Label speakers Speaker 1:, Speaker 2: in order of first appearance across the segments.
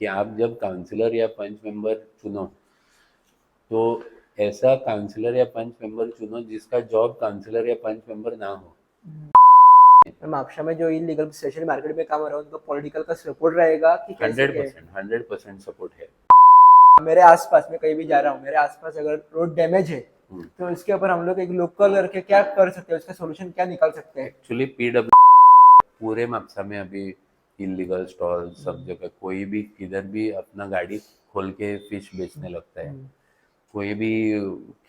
Speaker 1: कि आप जब काउंसलर या पंच मेंबर चुनो तो ऐसा काउंसलर या पंच मेंबर चुनो जिसका जॉब काउंसलर या पंच मेंबर ना हो।
Speaker 2: मापशा में जो इलीगल स्पेशली मार्केट में काम हो रहा है उनको पॉलिटिकल का सपोर्ट रहेगा कि कैसे
Speaker 1: हंड्रेड
Speaker 2: क्या है?
Speaker 1: परसेंट 100% सपोर्ट है।
Speaker 2: मेरे आसपास में कहीं भी जा रहा हूँ, मेरे आसपास अगर रोड डैमेज है
Speaker 1: हम्म।
Speaker 2: तो इसके ऊपर हम लोग एक लोकल करके क्या कर सकते हैं, उसका सोल्यूशन क्या निकाल सकते हैं?
Speaker 1: एक्चुअली पीडब्ल्यू पूरे मापसा में अभी इलीगल स्टॉल सब जगह, कोई भी किधर भी अपना गाड़ी खोल के फिश बेचने लगता है। कोई भी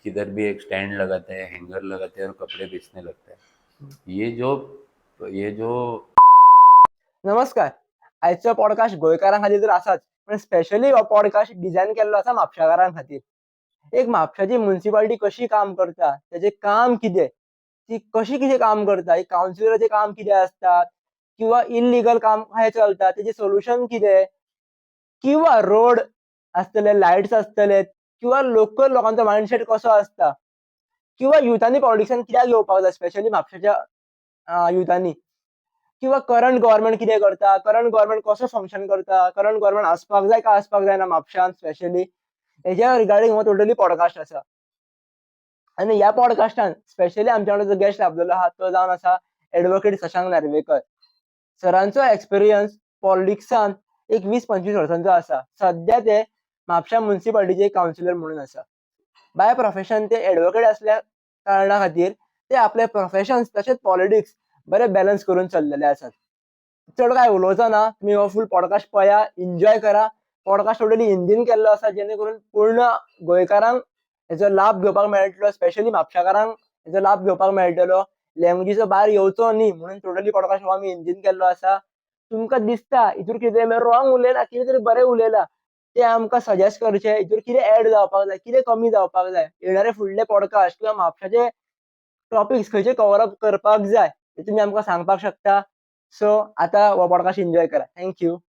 Speaker 1: किधर भी एक स्टैंड लगाता है, हैंगर लगाता है और कपड़े बेचने लगता है। ये जो
Speaker 2: नमस्कार. आजचो पॉडकास्ट गोंयकारां खातीर तर आसाच, पण स्पेशली हो पॉडकास्ट डिझायन केल्लो आसा म्हापशाकारां खातीर. एक म्हापशाची म्युनिसिपालिटी कशी काम करता, त्याचे काम कितें, ती कशी कितें काम करता, एक काउन्सिलराचें काम कितें आसता, किंवा इल्लीगल काम हें चलता तेजें सोल्युशन कितें, किंवा रोड आसतले, लायट्स आसतले, किंवा लोकल लोकांचो मायंडसेट कसो आसता, किंवा युथांनी पॉलिटिक्सान कित्याक येवपाक जाय स्पेशली म्हापशाच्या युथांनी, किंवा करंट गव्हर्नमेंट कितें करता, करंट गव्हर्नमेंट कसो फंक्शन करता, करंट गव्हर्नमेंट आसपाक जाय काय आसपाक जायना म्हापशांत स्पेशली, हेज्या रिगार्डींग हो टोटली पॉडकास्ट आसा. आणि ह्या पॉडकास्टान स्पेशली आमच्या वांगडा जो गेस्ट लाभलेलो आहा तो जावन आसा एडव्होकेट शशांक नार्वेकर. सरांचो एक्सपिरियन्स पॉलिटिक्सान एक 20-25 वर्सांचो आसा. सध्या ते म्हापशा म्युनिसिपालिटीचे काउन्सिलर म्हणून आसा. बाय प्रोफेशन ते एडव्होकेट असल्या कारणा खातीर ते आपले प्रोफेशन्स तशेंच पॉलिटिक्स बरे बॅलन्स करून चल्लेले आसात. चड काय उलोवचो ना, तुमी हो फूल पॉडकास्ट पळया, एन्जॉय करा. पॉडकास्ट टोटली हिंदीन केल्लो आसा जेणे करून पूर्ण गोंयकारांक हेचो लाभ घेवपाक मेळटलो, स्पेशली म्हापशाकारांक हेचो लाभ घेवपाक मेळटलो. लँग्वेजीचो भायर येवचो न्ही म्हणून टोटली पॉडकास्ट हो आमी हिंदीन केल्लो आसा. तुमकां दिसता हितूर कितें रॉंग उलयला, कितें तरी बरें उलयला, ते आमकां सजेस्ट करचें, हितूर कितें ऍड जावपाक जाय, कितें कमी जावपाक जाय. येणारे फुडले पॉडकास्ट किंवा म्हापशाचे टॉपिक्स खंयचे कव्हर अप करपाक जाय ते तुमी आमकां सांगपाक शकता. सो आता वो पॉडकास्ट एन्जॉय करा. Thank you.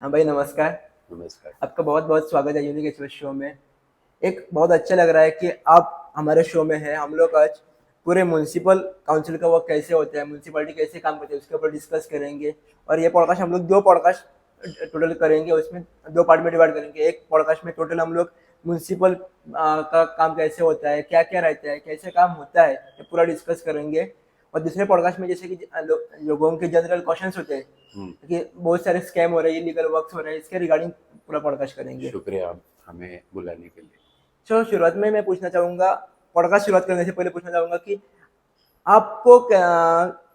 Speaker 2: हाँ भाई, नमस्कार.
Speaker 1: नमस्कार।
Speaker 2: आपका बहुत बहुत स्वागत है यूनिक एक्सप्रेस शो में. एक बहुत अच्छा लग रहा है कि आप हमारे शो में हैं. हम लोग आज पूरे म्युनिसिपल काउंसिल का वर्क कैसे होता है, म्युनिसिपालिटी कैसे काम करती है, उसके ऊपर डिस्कस करेंगे. और ये पॉडकास्ट हम लोग 2 पॉडकास्ट टोटल करेंगे, उसमें 2 पार्ट में डिवाइड करेंगे. एक पॉडकास्ट में टोटल हम लोग म्युनिसिपल का काम कैसे होता है, क्या-क्या रहता है, कैसे काम होता है, ये पूरा डिस्कस करेंगे. और दूसरे पॉडकास्ट में जैसे कि लोगों के जनरल क्वेश्चंस होते हैं कि बहुत सारे स्कैम हो रहे हैं, इलीगल वर्क्स हो रहे हैं, इसके रिगार्डिंग पूरा पॉडकास्ट करेंगे.
Speaker 1: शुक्रिया हमें बुलाने के लिए।
Speaker 2: तो शुरुआत में मैं पूछना चाहूंगा, पॉडकास्ट शुरुआत करने से पहले पूछना चाहूंगा कि आपको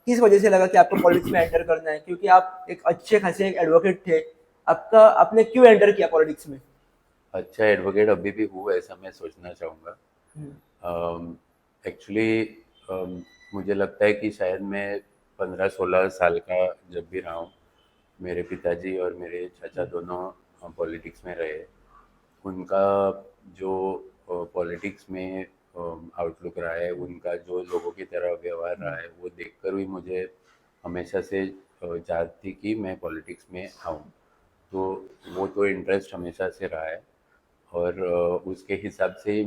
Speaker 2: किस वजह से लगा कि आपको पॉलिटिक्स में एंटर करना है, क्योंकि आप एक अच्छे खासे एक एडवोकेट थे. आपका आपने क्यों एंटर किया पॉलिटिक्स में?
Speaker 1: अच्छा एडवोकेट अभी भी हूँ ऐसा मैं सोचना चाहूँगा। एक्चुअली मुझे लगता है कि शायद मैं 15-16 साल का जब भी रहा हूँ, मेरे पिताजी और मेरे चाचा दोनों पॉलिटिक्स में रहे। उनका जो पॉलिटिक्स में आउटलुक रहा है, उनका जो लोगों की तरह व्यवहार रहा है, वो देखकर भी मुझे हमेशा से चाहत थी कि मैं पॉलिटिक्स में आऊँ। तो वो तो इंटरेस्ट हमेशा से रहा है और उसके हिसाब से ही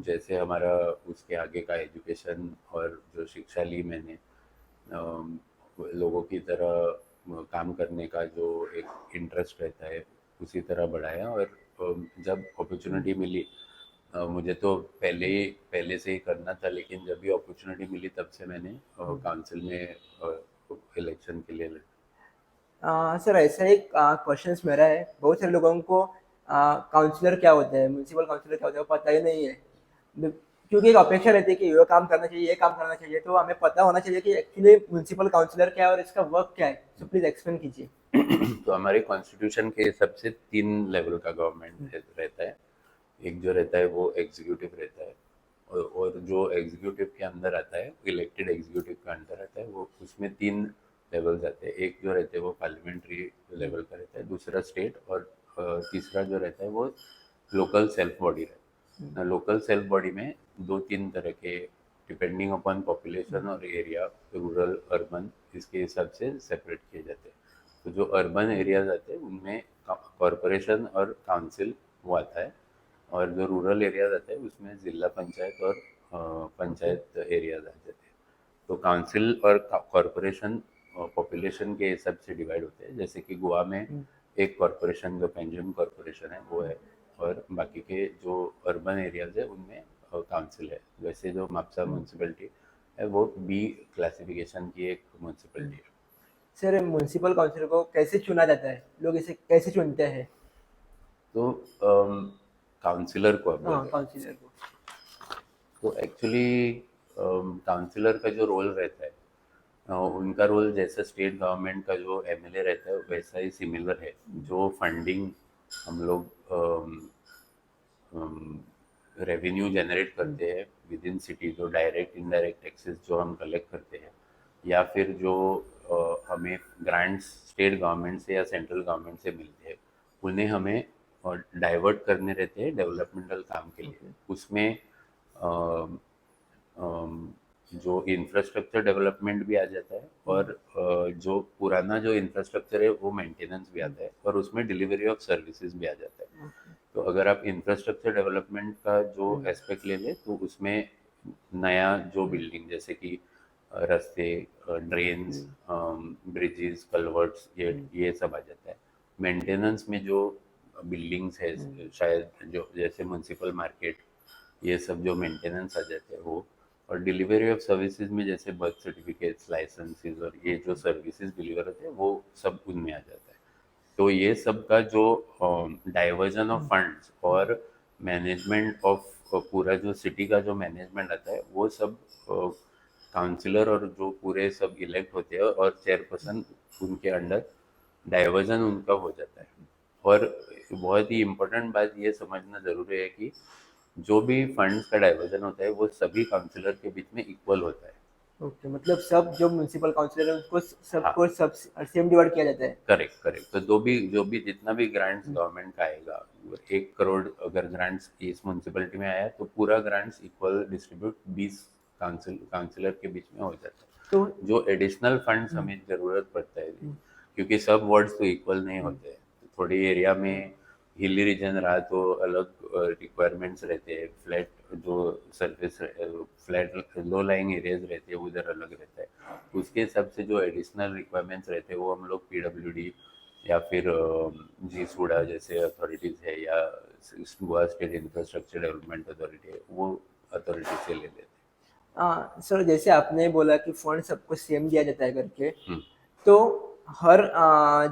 Speaker 1: जैसे हमारा उसके आगे का एजुकेशन और जो शिक्षा ली मैंने, लोगों की तरह काम करने का जो एक इंटरेस्ट रहता है उसी तरह बढ़ाया। और जब अपॉर्चुनिटी मिली, मुझे तो पहले से ही करना था, लेकिन जब भी अपॉर्चुनिटी मिली तब से मैंने काउंसिल में इलेक्शन के लिए लड़ा।
Speaker 2: सर ऐसा एक क्वेश्चन मेरा है. बहुत सारे लोगों को काउंसलर क्या होता है, म्यूनसिपल काउंसलर क्या होता है वो पता ही नहीं है. क्योंकि एक अपेक्षा रहती है कि ये काम करना चाहिए, ये काम करना चाहिए, तो हमें पता होना चाहिए कि एक्चुअली म्यूनसिपल काउंसलर क्या है और इसका वर्क क्या है. सो प्लीज एक्सप्लेन कीजिए.
Speaker 1: तो हमारे कॉन्स्टिट्यूशन के हिसाब से 3 लेवल का गवर्नमेंट रहता है। एक जो रहता है वो एग्जीक्यूटिव रहता है, और जो एग्जीक्यूटिव के अंदर आता है, इलेक्टेड एग्जीक्यूटिव के अंदर आता है, वो उसमें 3 लेवल आते हैं। एक जो रहते हैं वो पार्लियामेंट्री लेवल का रहता है, दूसरा स्टेट, और तीसरा जो रहता है वो लोकल सेल्फ बॉडी रहता है। लोकल सेल्फ बॉडी में 2-3 तरह के, डिपेंडिंग अपॉन पॉपुलेशन और एरिया, रूरल अर्बन, इसके हिसाब से सेपरेट किए जाते हैं। तो जो अर्बन एरियाज आते हैं उनमें कॉरपोरेशन और काउंसिल वो आता है, और जो रूरल एरियाज आते हैं उसमें जिला पंचायत और पंचायत एरियाज आ जाते हैं। तो काउंसिल और कॉरपोरेशन पॉपुलेशन के हिसाब से डिवाइड होते हैं। जैसे कि गोवा में एक कॉरपोरेशन जो पेंजन कॉरपोरेशन है वो है, और बाकी के जो अर्बन एरियाज है उनमें काउंसिल है। वैसे जो मापसा म्यूनसिपैलिटी है वो बी क्लासिफिकेशन की एक म्यूनसिपैलिटी है।
Speaker 2: सर म्युनिसिपल काउंसिल को कैसे चुना जाता है, लोग इसे कैसे चुनते हैं?
Speaker 1: तो काउंसिलर को आप बोल
Speaker 2: हाँ,
Speaker 1: रहे हैं।
Speaker 2: काउंसिलर को।
Speaker 1: तो एक्चुअली काउंसिलर का जो रोल रहता है, उनका रोल जैसा स्टेट गवर्नमेंट का जो एमएलए रहता है वैसा ही सिमिलर है। जो फंडिंग हम लोग रेवेन्यू जनरेट करते हैं विद इन सिटी, जो डायरेक्ट इनडायरेक्ट टैक्सेस जो हम कलेक्ट करते हैं, या फिर जो हमें ग्रांट्स स्टेट गवर्नमेंट से या सेंट्रल गवर्नमेंट से मिलते हैं, उन्हें हमें डाइवर्ट करने रहते हैं डेवलपमेंटल काम के लिए। उसमें जो इंफ्रास्ट्रक्चर डेवलपमेंट भी आ जाता है, और जो पुराना जो इंफ्रास्ट्रक्चर है वो मेंटेनेंस भी आता है, और उसमें डिलीवरी ऑफ सर्विसेज भी आ जाता है। तो अगर आप इंफ्रास्ट्रक्चर डेवलपमेंट का जो एस्पेक्ट ले लें तो उसमें नया जो बिल्डिंग जैसे कि रास्ते, ड्रेन्स, ब्रिजेस, कल्वर्ट्स, ये सब आ जाता है। मेंटेनेंस में जो बिल्डिंग्स है, शायद जो जैसे म्यूनसिपल मार्केट, ये सब जो मेंटेनेंस आ जाते हैं वो। और डिलीवरी ऑफ सर्विसेज में जैसे बर्थ सर्टिफिकेट्स, लाइसेंसेस और ये जो सर्विसेज डिलीवर होते हैं वो सब उनमें आ जाता है। तो ये सब का जो डाइवर्जन ऑफ फंड्स और मैनेजमेंट ऑफ पूरा जो सिटी का जो मैनेजमेंट आता है वो सब काउंसिलर और जो पूरे सब इलेक्ट होते हैं और चेयरपर्सन उनके अंडर डाइवर्जन उनका हो जाता है। और बहुत ही इम्पोर्टेंट बात ये समझना ज़रूरी है कि जो भी फंड्स का डाइवर्जन होता है वो सभी काउंसिलर के बीच में इक्वल होता है।
Speaker 2: ओके, मतलब सब जो म्युनिसिपल काउंसिलर है उसको सबको
Speaker 1: हाँ,
Speaker 2: सब सेम डिवाइड किया जाता है।
Speaker 1: Correct correct. तो जो भी जितना भी ग्रांट्स गवर्नमेंट का आएगा, 1 करोड़ अगर ग्रांट्स इस म्यूनसिपैलिटी में आया तो पूरा ग्रांट्स इक्वल डिस्ट्रीब्यूट 20 काउंसिलर के बीच में हो जाता है।
Speaker 2: तो
Speaker 1: जो एडिशनल फंड्स हमें ज़रूरत पड़ता है, क्योंकि सब वार्ड्स तो इक्वल नहीं होते हैं। तो थोड़ी एरिया में हिली रीजन रहा तो अलग रिक्वायरमेंट्स रहते हैं, फ्लैट जो service flat low lying areas रहते हैं उधर अलग रहता है। उसके हिसाब से जो एडिशनल रिक्वायरमेंट्स रहते हैं वो हम लोग पीडब्ल्यूडी या फिर जी सूडा जैसे अथॉरिटीज़ है, या Goa state infrastructure development authority है, वो अथॉरिटी से ले लेते
Speaker 2: सर जैसे आपने बोला कि फंड सबको सेम दिया जाता है करके,
Speaker 1: हैं।
Speaker 2: तो हर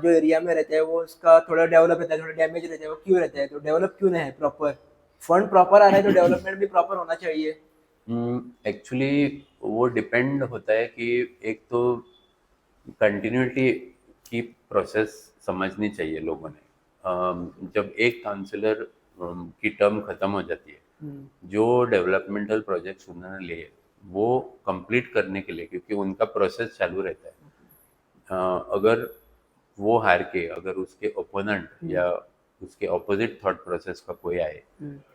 Speaker 2: जो एरिया में रहता है वो उसका थोड़ा डेवलप रहता है, थोड़ा डैमेज रहता है, वो क्यों रहता है? तो डेवलप क्यों नहीं है प्रॉपर? फंड प्रॉपर आ रहा है तो डेवलपमेंट भी प्रॉपर होना चाहिए।
Speaker 1: एक्चुअली वो डिपेंड होता है कि एक तो कंटिन्यूटी की प्रोसेस समझनी चाहिए लोगों ने। जब एक काउंसलर की टर्म खत्म हो जाती है, जो डेवलपमेंटल प्रोजेक्ट्स उन्होंने लिए वो कंप्लीट करने के लिए, क्योंकि उनका प्रोसेस चालू रहता है। अगर वो हार के अगर उसके ओपोनेंट या उसके ऑपोजिट थॉट प्रोसेस का कोई आए,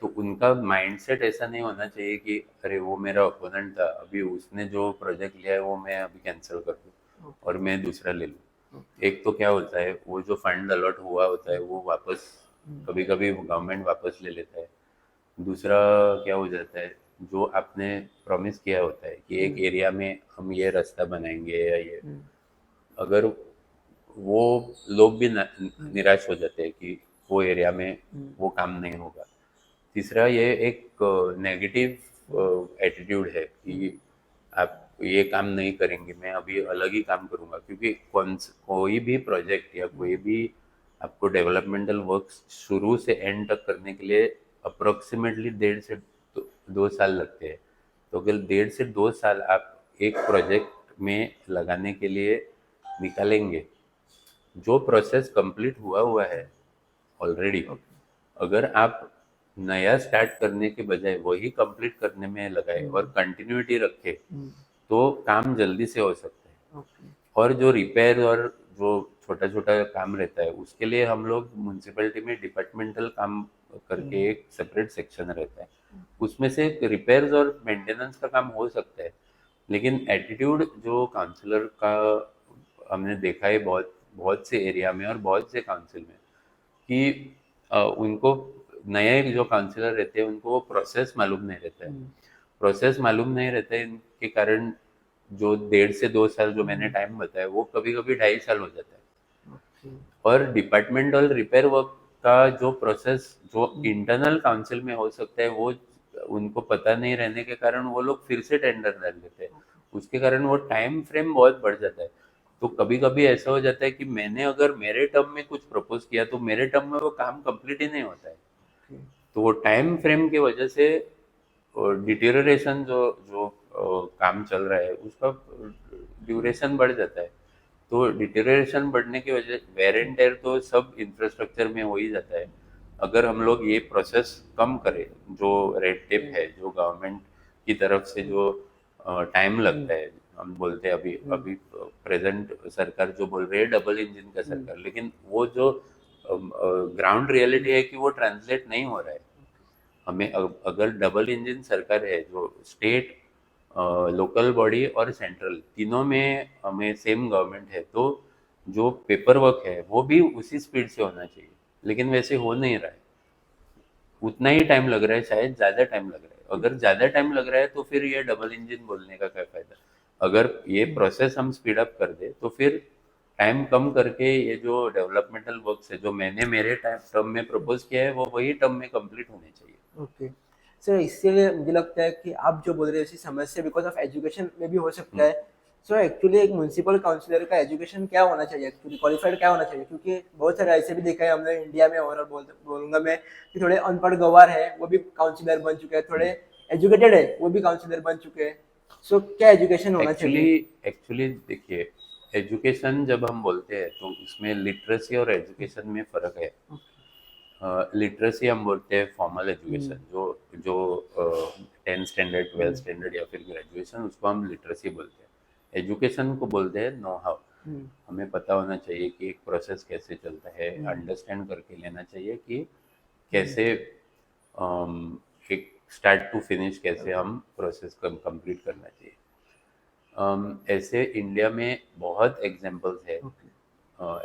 Speaker 1: तो उनका माइंडसेट ऐसा नहीं होना चाहिए कि अरे वो मेरा ओपोनेंट था, अभी उसने जो प्रोजेक्ट लिया है वो मैं अभी कैंसिल कर दूँ और मैं दूसरा ले लूँ। एक तो क्या होता है, वो जो फंड अलॉट हुआ होता है वो वापस कभी कभी गवर्नमेंट वापस ले लेता है। दूसरा क्या हो जाता है, जो आपने प्रॉमिस किया होता है कि एक एरिया में हम ये रास्ता बनाएंगे या ये, अगर वो लोग भी निराश हो जाते हैं कि वो एरिया में वो काम नहीं होगा। तीसरा ये एक नेगेटिव एटीट्यूड है कि आप ये काम नहीं करेंगे, मैं अभी अलग ही काम करूंगा, क्योंकि कोई भी प्रोजेक्ट या कोई भी आपको डेवलपमेंटल वर्क शुरू से एंड तक करने के लिए अप्रोक्सीमेटली 1.5 से 2 साल लगते हैं। तो अगर 1.5 से 2 साल आप एक प्रोजेक्ट में लगाने के लिए निकालेंगे, जो प्रोसेस कंप्लीट हुआ हुआ है ऑलरेडी, अगर आप नया स्टार्ट करने के बजाय वही कंप्लीट करने में लगाए और कंटिन्यूटी रखे तो काम जल्दी से हो सकता है। और जो रिपेयर और जो छोटा छोटा काम रहता है उसके लिए हम लोग म्यूनसिपैलिटी में डिपार्टमेंटल काम करके एक सेपरेट सेक्शन रहता है, उसमें से रिपेयर्स और मेंटेनेंस का काम हो सकता है। लेकिन एटीट्यूड जो काउंसलर का हमने देखा है बहुत बहुत से एरिया में और बहुत से काउंसिल में, कि उनको नए जो काउंसलर रहते हैं उनको वो प्रोसेस मालूम नहीं रहता है। प्रोसेस मालूम नहीं रहता है, इनके कारण जो 1.5 से 2 साल जो मैंने टाइम बताया वो कभी कभी 2.5 साल हो जाता है।
Speaker 2: ओके।
Speaker 1: और डिपार्टमेंटल रिपेयर वर्क का जो प्रोसेस जो इंटरनल काउंसिल में हो सकता है वो उनको पता नहीं रहने के कारण वो लोग फिर से टेंडर डाल देते हैं, उसके कारण वो टाइम फ्रेम बहुत बढ़ जाता है। तो कभी कभी ऐसा हो जाता है कि मैंने अगर मेरे टर्म में कुछ प्रपोज किया तो मेरे टर्म में वो काम कंप्लीट ही नहीं होता है। तो वो टाइम फ्रेम की वजह से डिटेरियोरेशन जो जो काम चल रहा है उसका ड्यूरेशन बढ़ जाता है। तो डिटेरियोरेशन बढ़ने की वजह वेर एंड टेयर तो सब इंफ्रास्ट्रक्चर में हो ही जाता है। अगर हम लोग ये प्रोसेस कम करें, जो रेड टेप है जो गवर्नमेंट की तरफ से जो टाइम लगता है, हम बोलते हैं अभी अभी प्रेजेंट सरकार जो बोल रही है डबल इंजन का सरकार, लेकिन वो जो ग्राउंड रियलिटी है कि वो ट्रांसलेट नहीं हो रहा है। हमें अगर डबल इंजन सरकार है जो स्टेट, लोकल बॉडी और सेंट्रल तीनों में हमें सेम गवर्नमेंट है, तो जो पेपर वर्क है वो भी उसी स्पीड से होना चाहिए, लेकिन वैसे हो नहीं रहा है। उतना ही टाइम लग रहा है, शायद ज़्यादा टाइम लग रहा है। अगर ज़्यादा टाइम लग रहा है तो फिर ये डबल इंजन बोलने का क्या फ़ायदा। अगर ये प्रोसेस हम स्पीड अप कर दे तो फिर टाइम कम करके ये जो डेवलपमेंटल वर्क्स है जो मैंने मेरे टाइम टर्म में प्रपोज किया है वो वही टर्म में कंप्लीट होने चाहिए।
Speaker 2: ओके सर, इससे मुझे लगता है कि आप जो बोल रहे हैं इसी समस्या बिकॉज ऑफ एजुकेशन में भी हो सकता
Speaker 1: हम्म।
Speaker 2: है। सो एक्चुअली एक म्यूनसिपल काउंसिलर का एजुकेशन क्या होना चाहिए, एक्चुअली क्वालिफाइड क्या होना चाहिए, क्योंकि बहुत सारे ऐसे भी देखा है हमने इंडिया में और बोलूंगा मैं कि थोड़े अनपढ़ गवार है वो भी काउंसिलर बन चुके हैं, थोड़े एजुकेटेड है वो भी काउंसिलर बन चुके हैं। सो क्या एजुकेशन होना
Speaker 1: एक्चुअली
Speaker 2: चाहिए?
Speaker 1: एक्चुअली देखिए, एजुकेशन जब हम बोलते हैं तो उसमें लिटरेसी और एजुकेशन में फ़र्क है। लिटरेसी हम बोलते हैं फॉर्मल एजुकेशन, जो जो 10 स्टैंडर्ड 12 स्टैंडर्ड या फिर ग्रेजुएशन, उसको हम लिटरेसी बोलते हैं। एजुकेशन को बोलते हैं नो हाउ। हमें पता होना चाहिए कि एक प्रोसेस कैसे चलता है, अंडरस्टैंड करके लेना चाहिए कि कैसे एक स्टार्ट टू फिनिश कैसे हम प्रोसेस कंप्लीट करना चाहिए। ऐसे इंडिया में बहुत एग्जांपल्स है,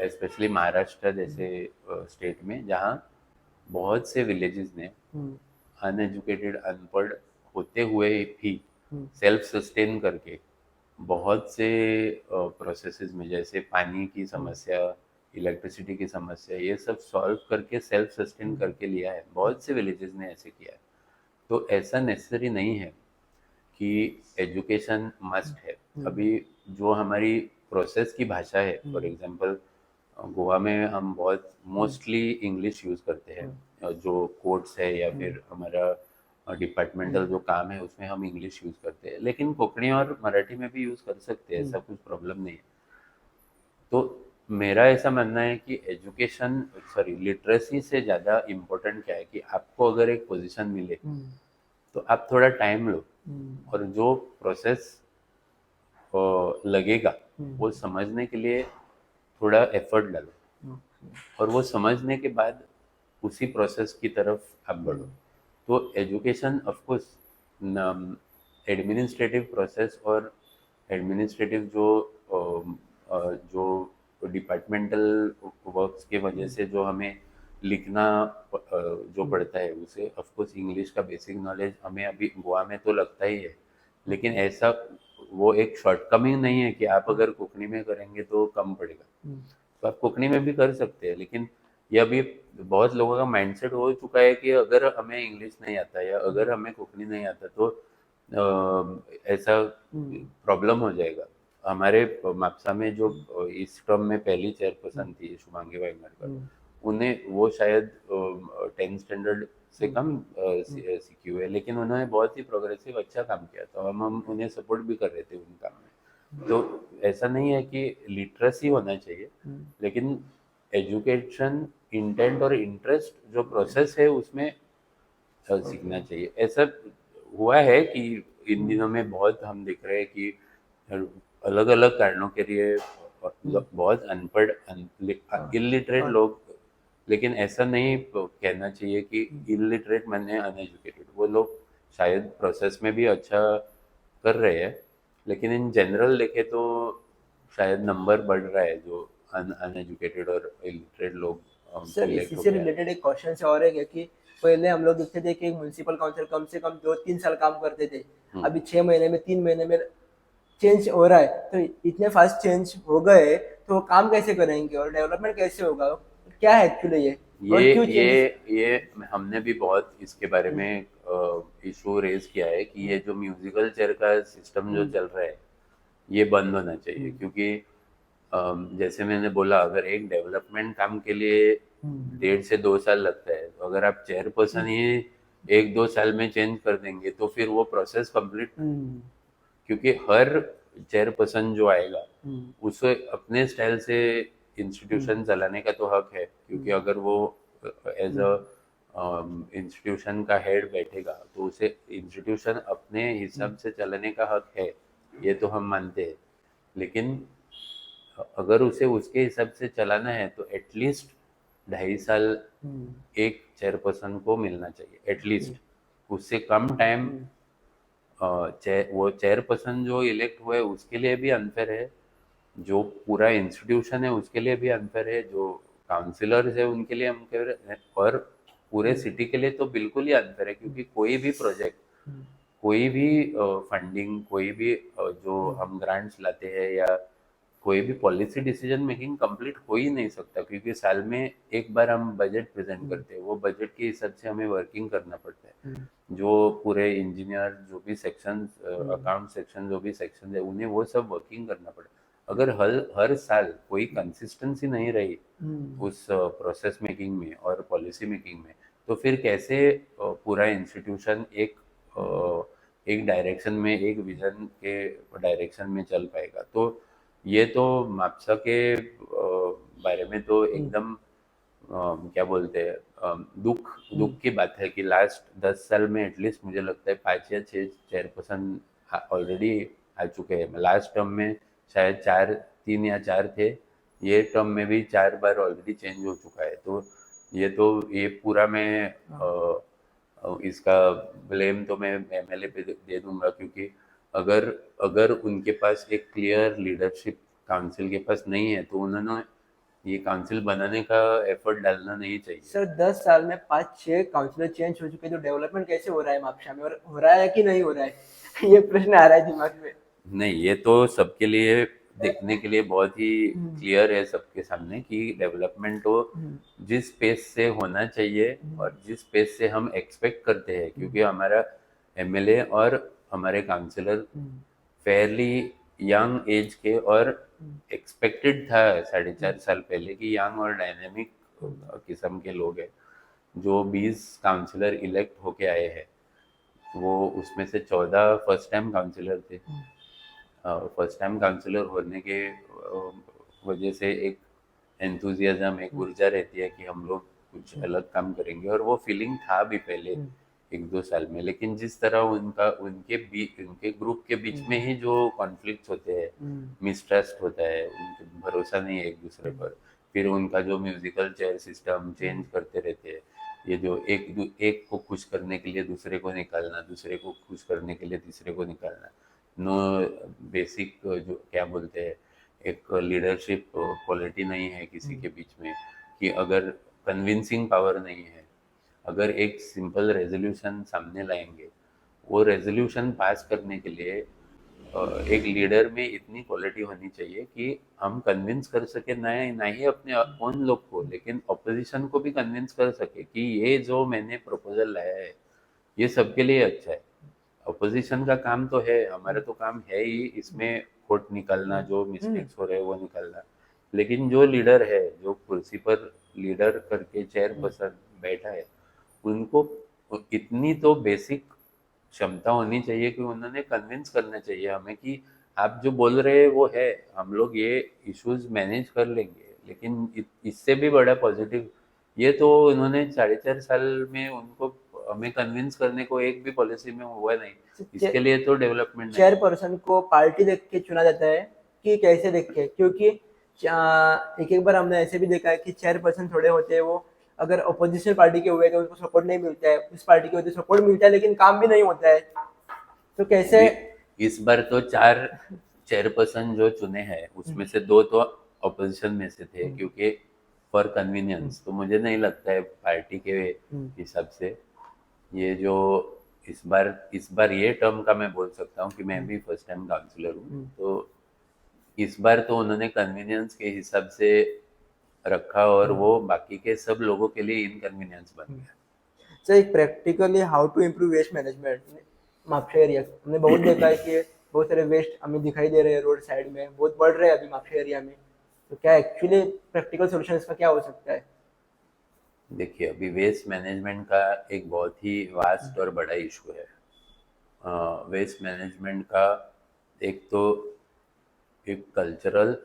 Speaker 1: स्पेशली महाराष्ट्र जैसे स्टेट में, जहाँ बहुत से विलेजेस ने अनएजुकेटेड अनपढ़ होते हुए भी सेल्फ सस्टेन करके बहुत से प्रोसेसेस में, जैसे पानी की समस्या, इलेक्ट्रिसिटी की समस्या, ये सब सॉल्व करके सेल्फ सस्टेन करके लिया है। बहुत से विलेजेस ने ऐसे किया है। तो ऐसा नेसेसरी नहीं है कि एजुकेशन मस्ट है। अभी जो हमारी प्रोसेस की भाषा है, फॉर एग्जांपल गोवा में हम बहुत मोस्टली इंग्लिश यूज़ करते हैं, जो कोर्ट्स है या फिर हमारा डिपार्टमेंटल जो काम है उसमें हम इंग्लिश यूज़ करते हैं, लेकिन कोंकणी और मराठी में भी यूज़ कर सकते हैं, ऐसा कुछ प्रॉब्लम नहीं है। तो मेरा ऐसा मानना है कि एजुकेशन, सॉरी, लिटरेसी से ज़्यादा इम्पोर्टेंट क्या है कि आपको अगर एक पोजीशन मिले तो आप थोड़ा टाइम लो और जो प्रोसेस लगेगा वो समझने के लिए थोड़ा एफर्ट डालो, और वो समझने के बाद उसी प्रोसेस की तरफ आप बढ़ो। तो education of course administrative process और एडमिनिस्ट्रेटिव जो डिपार्टमेंटल वर्क्स के वजह से जो हमें लिखना जो पड़ता है, उसे ऑफ कोर्स इंग्लिश का बेसिक नॉलेज हमें अभी गोवा में तो लगता ही है, लेकिन ऐसा वो एक शॉर्टकमिंग नहीं है कि आप अगर कोंकणी में करेंगे तो कम पड़ेगा। तो आप कोंकणी में भी कर सकते हैं, लेकिन ये अभी बहुत लोगों का माइंडसेट हो चुका है कि अगर हमें इंग्लिश नहीं आता या अगर हमें कोंकणी नहीं आता तो ऐसा प्रॉब्लम हो जाएगा। हमारे मापसा में जो इस टर्म में पहली चेयरपर्सन थी शुभांगी वाइंगरकर, उन्हें वो शायद 10 स्टैंडर्ड से कम सीखी हुई है, लेकिन उन्होंने बहुत ही प्रोग्रेसिव अच्छा काम किया, तो हम उन्हें सपोर्ट भी कर रहे थे उन काम में। तो ऐसा नहीं है कि लिटरेसी होना चाहिए, लेकिन एजुकेशन, इंटेंट और इंटरेस्ट जो प्रोसेस है उसमें सीखना चाहिए। ऐसा हुआ है कि इन दिनों में बहुत हम देख रहे हैं कि अलग अलग कारणों के लिए बहुत अनपढ़ इलिटरेट लोग, लेकिन ऐसा नहीं कहना चाहिए कि इलिटरेट माने अनएजुकेटेड, वो लोग शायद प्रोसेस में भी अच्छा कर रहे हैं, लेकिन इन जनरल देखे तो शायद नंबर बढ़ रहा है जो अनएजुकेटेड और इलिटरेट लोग
Speaker 2: सर, इसी
Speaker 1: इलेक्ट
Speaker 2: से
Speaker 1: होके आ रहे
Speaker 2: रिलेटेड एक क्वेश्चन से और है कि पहले हम लोग देखते थे कि म्यूनसिपल काउंसिल कम से कम 2-3 साल काम करते थे।
Speaker 1: हैं।
Speaker 2: अभी 6 महीने में 3 महीने में चेंज हो रहा है, तो इतने फास्ट चेंज हो गए तो काम कैसे करेंगे और डेवलपमेंट कैसे होगा, क्या है एक्चुअली ये,
Speaker 1: ये
Speaker 2: और क्यों
Speaker 1: ये
Speaker 2: चेंजेस।
Speaker 1: ये हमने भी बहुत इसके बारे में इशू रेज किया है कि ये जो म्यूजिकल चेयर का सिस्टम जो चल रहा है ये बंद होना चाहिए, क्योंकि जैसे मैंने बोला, अगर एक डेवलपमेंट काम के लिए 1.5 से 2 साल लगता है, तो अगर आप चेयर पर्सन ही 1-2 साल में चेंज कर देंगे तो फिर वो प्रोसेस कंप्लीट, क्योंकि हर चेयर पर्सन जो आएगा उसे अपने स्टाइल से इंस्टीट्यूशन चलाने का तो हक है, क्योंकि अगर वो एज अ इंस्टीट्यूशन का हेड बैठेगा तो उसे इंस्टीट्यूशन अपने हिसाब से चलाने का हक है, ये तो हम मानते हैं। लेकिन अगर उसे उसके हिसाब से चलाना है तो एटलीस्ट 2.5 साल एक चेयरपर्सन को मिलना चाहिए, एटलीस्ट। उससे कम टाइम वो चेयरपर्सन जो इलेक्ट हुए उसके लिए भी अनफेयर है, जो पूरा इंस्टीट्यूशन है उसके लिए भी अनफेयर है, जो काउंसिलर्स है उनके लिए अनफेयर है, और पूरे सिटी के लिए तो बिल्कुल ही अनफेयर है, क्योंकि कोई भी प्रोजेक्ट, कोई भी फंडिंग, कोई भी जो हम ग्रांट्स लाते हैं या कोई भी पॉलिसी डिसीजन मेकिंग कंप्लीट हो ही नहीं सकता, क्योंकि साल में एक बार हम बजट प्रेजेंट करते हैं, वो बजट के हिसाब से हमें वर्किंग करना पड़ता है। जो पूरे इंजीनियर जो भी सेक्शन, अकाउंट सेक्शन जो भी सेक्शन है, उन्हें वो सब वर्किंग करना पड़ता है। अगर हर हर साल कोई कंसिस्टेंसी नहीं रही उस प्रोसेस मेकिंग में और पॉलिसी मेकिंग में, तो फिर कैसे पूरा इंस्टीट्यूशन एक डायरेक्शन में, एक विजन के डायरेक्शन में चल पाएगा। तो ये तो माप्सा के बारे में तो एकदम क्या बोलते हैं, दुख दुख की बात है कि लास्ट 10 साल में एटलीस्ट मुझे लगता है 5 या 6 चेयरपर्सन ऑलरेडी आ चुके हैं। लास्ट टर्म में शायद 3 या 4 थे, ये टर्म में भी 4 बार ऑलरेडी चेंज हो चुका है। तो ये पूरा मैं इसका ब्लेम तो मैं एमएलए पे दे दूंगा, क्योंकि अगर अगर उनके पास एक क्लियर लीडरशिप काउंसिल के पास नहीं है तो उन्होंने ये काउंसिल बनाने का एफर्ट डालना नहीं चाहिए।
Speaker 2: सर 10 साल में 5-6 काउंसिलर चेंज हो चुके हैं, तो डेवलपमेंट कैसे हो रहा है मापशा में, और हो रहा है कि नहीं हो रहा है ये प्रश्न आ रहा है दिमाग में।
Speaker 1: नहीं, ये तो सबके लिए देखने के लिए बहुत ही क्लियर है सबके सामने कि डेवलपमेंट तो जिस पेस से होना चाहिए और जिस पेस से हम एक्सपेक्ट करते हैं, क्योंकि हमारा एमएलए और हमारे काउंसिलर फेयरली यंग एज के, और एक्सपेक्टेड था 4.5 साल पहले कि यंग और डायनेमिक किस्म के लोग हैं। जो 20 काउंसिलर इलेक्ट होके आए हैं, वो उसमें से 14 फर्स्ट टाइम काउंसिलर थे। फर्स्ट टाइम काउंसिलर होने के वजह से एक एंथुजियाज्म, एक ऊर्जा रहती है कि हम लोग कुछ अलग काम करेंगे, और वो फीलिंग था भी पहले 1-2 साल में। लेकिन जिस तरह उनके ग्रुप के बीच में ही जो कॉन्फ्लिक्ट होते हैं, मिसट्रस्ट होता है, उनके भरोसा नहीं है एक दूसरे पर, फिर उनका जो म्यूजिकल चेयर सिस्टम चेंज करते रहते हैं, ये जो एक को खुश करने के लिए दूसरे को निकालना, दूसरे को खुश करने के लिए तीसरे को निकालना, नो बेसिक जो क्या बोलते हैं, एक लीडरशिप क्वालिटी नहीं है किसी के बीच में, कि अगर कन्विंसिंग पावर नहीं है, अगर एक सिंपल रेजोल्यूशन सामने लाएंगे, वो रेजोल्यूशन पास करने के लिए एक लीडर में इतनी क्वालिटी होनी चाहिए कि हम कन्विंस कर सके, ना ही अपने ओन लोग को, लेकिन ऑपोजिशन को भी कन्विंस कर सके कि ये जो मैंने प्रपोजल लाया है ये सबके लिए अच्छा है। अपोजिशन का काम तो है, हमारा तो काम है ही इसमें खोट निकालना, जो मिस्टेक्स हो रहे हैं वो निकालना। लेकिन जो लीडर है, जो कुर्सी पर लीडर करके चेयर पर्सन बैठा है, उनको इतनी तो बेसिक क्षमता होनी चाहिए कि उन्होंने कन्विंस करना चाहिए हमें कि आप जो बोल रहे हैं वो है, हम लोग ये इश्यूज मैनेज कर लेंगे। लेकिन इससे भी बड़ा पॉजिटिव, ये तो उन्होंने 4.5 साल में उनको हमें कन्विंस करने को एक भी पॉलिसी में हुआ नहीं, इसके लिए तो डेवलपमेंट नहीं।
Speaker 2: चेयरपर्सन को पार्टी देख के चुना जाता है कि कैसे देख के, क्योंकि एक एक बार हमने ऐसे भी देखा है कि चेयरपर्सन थोड़े होते हैं, वो अगर अपोजिशन पार्टी के हुए तो उनको सपोर्ट नहीं मिलता है, उस पार्टी के होते सपोर्ट मिलता है लेकिन काम भी नहीं होता है, तो कैसे।
Speaker 1: इस बार तो 4 चेयरपर्सन जो चुने हैं उसमें से 2 तो अपोजिशन में से थे, क्योंकि फॉर कन्वीनियंस, तो मुझे नहीं लगता है पार्टी के हिसाब से ये जो इस बार ये टर्म का मैं बोल सकता हूँ कि मैं भी फर्स्ट टाइम काउंसलर हूँ,
Speaker 2: हम्म,
Speaker 1: तो इस बार तो उन्होंने कन्वीनियंस के हिसाब से रखा और
Speaker 2: हम्म,
Speaker 1: वो बाकी के सब लोगों के लिए इनकन्वीनियंस बन
Speaker 2: हम्म।
Speaker 1: गया।
Speaker 2: सर एक practically how to improve waste management मापशा एरिया हमने बहुत देखा है कि बहुत सारे वेस्ट हमें दिखाई दे रहे हैं रोड साइड में बहुत बढ़ रहे हैं अभी मापशा एरिया में तो क्या एक्चुअली प्रैक्टिकल सोल्यूशन इसका क्या हो सकता है?
Speaker 1: देखिए, अभी वेस्ट मैनेजमेंट का एक बहुत ही वास्ट और बड़ा इशू है। वेस्ट मैनेजमेंट का एक तो एक कल्चरल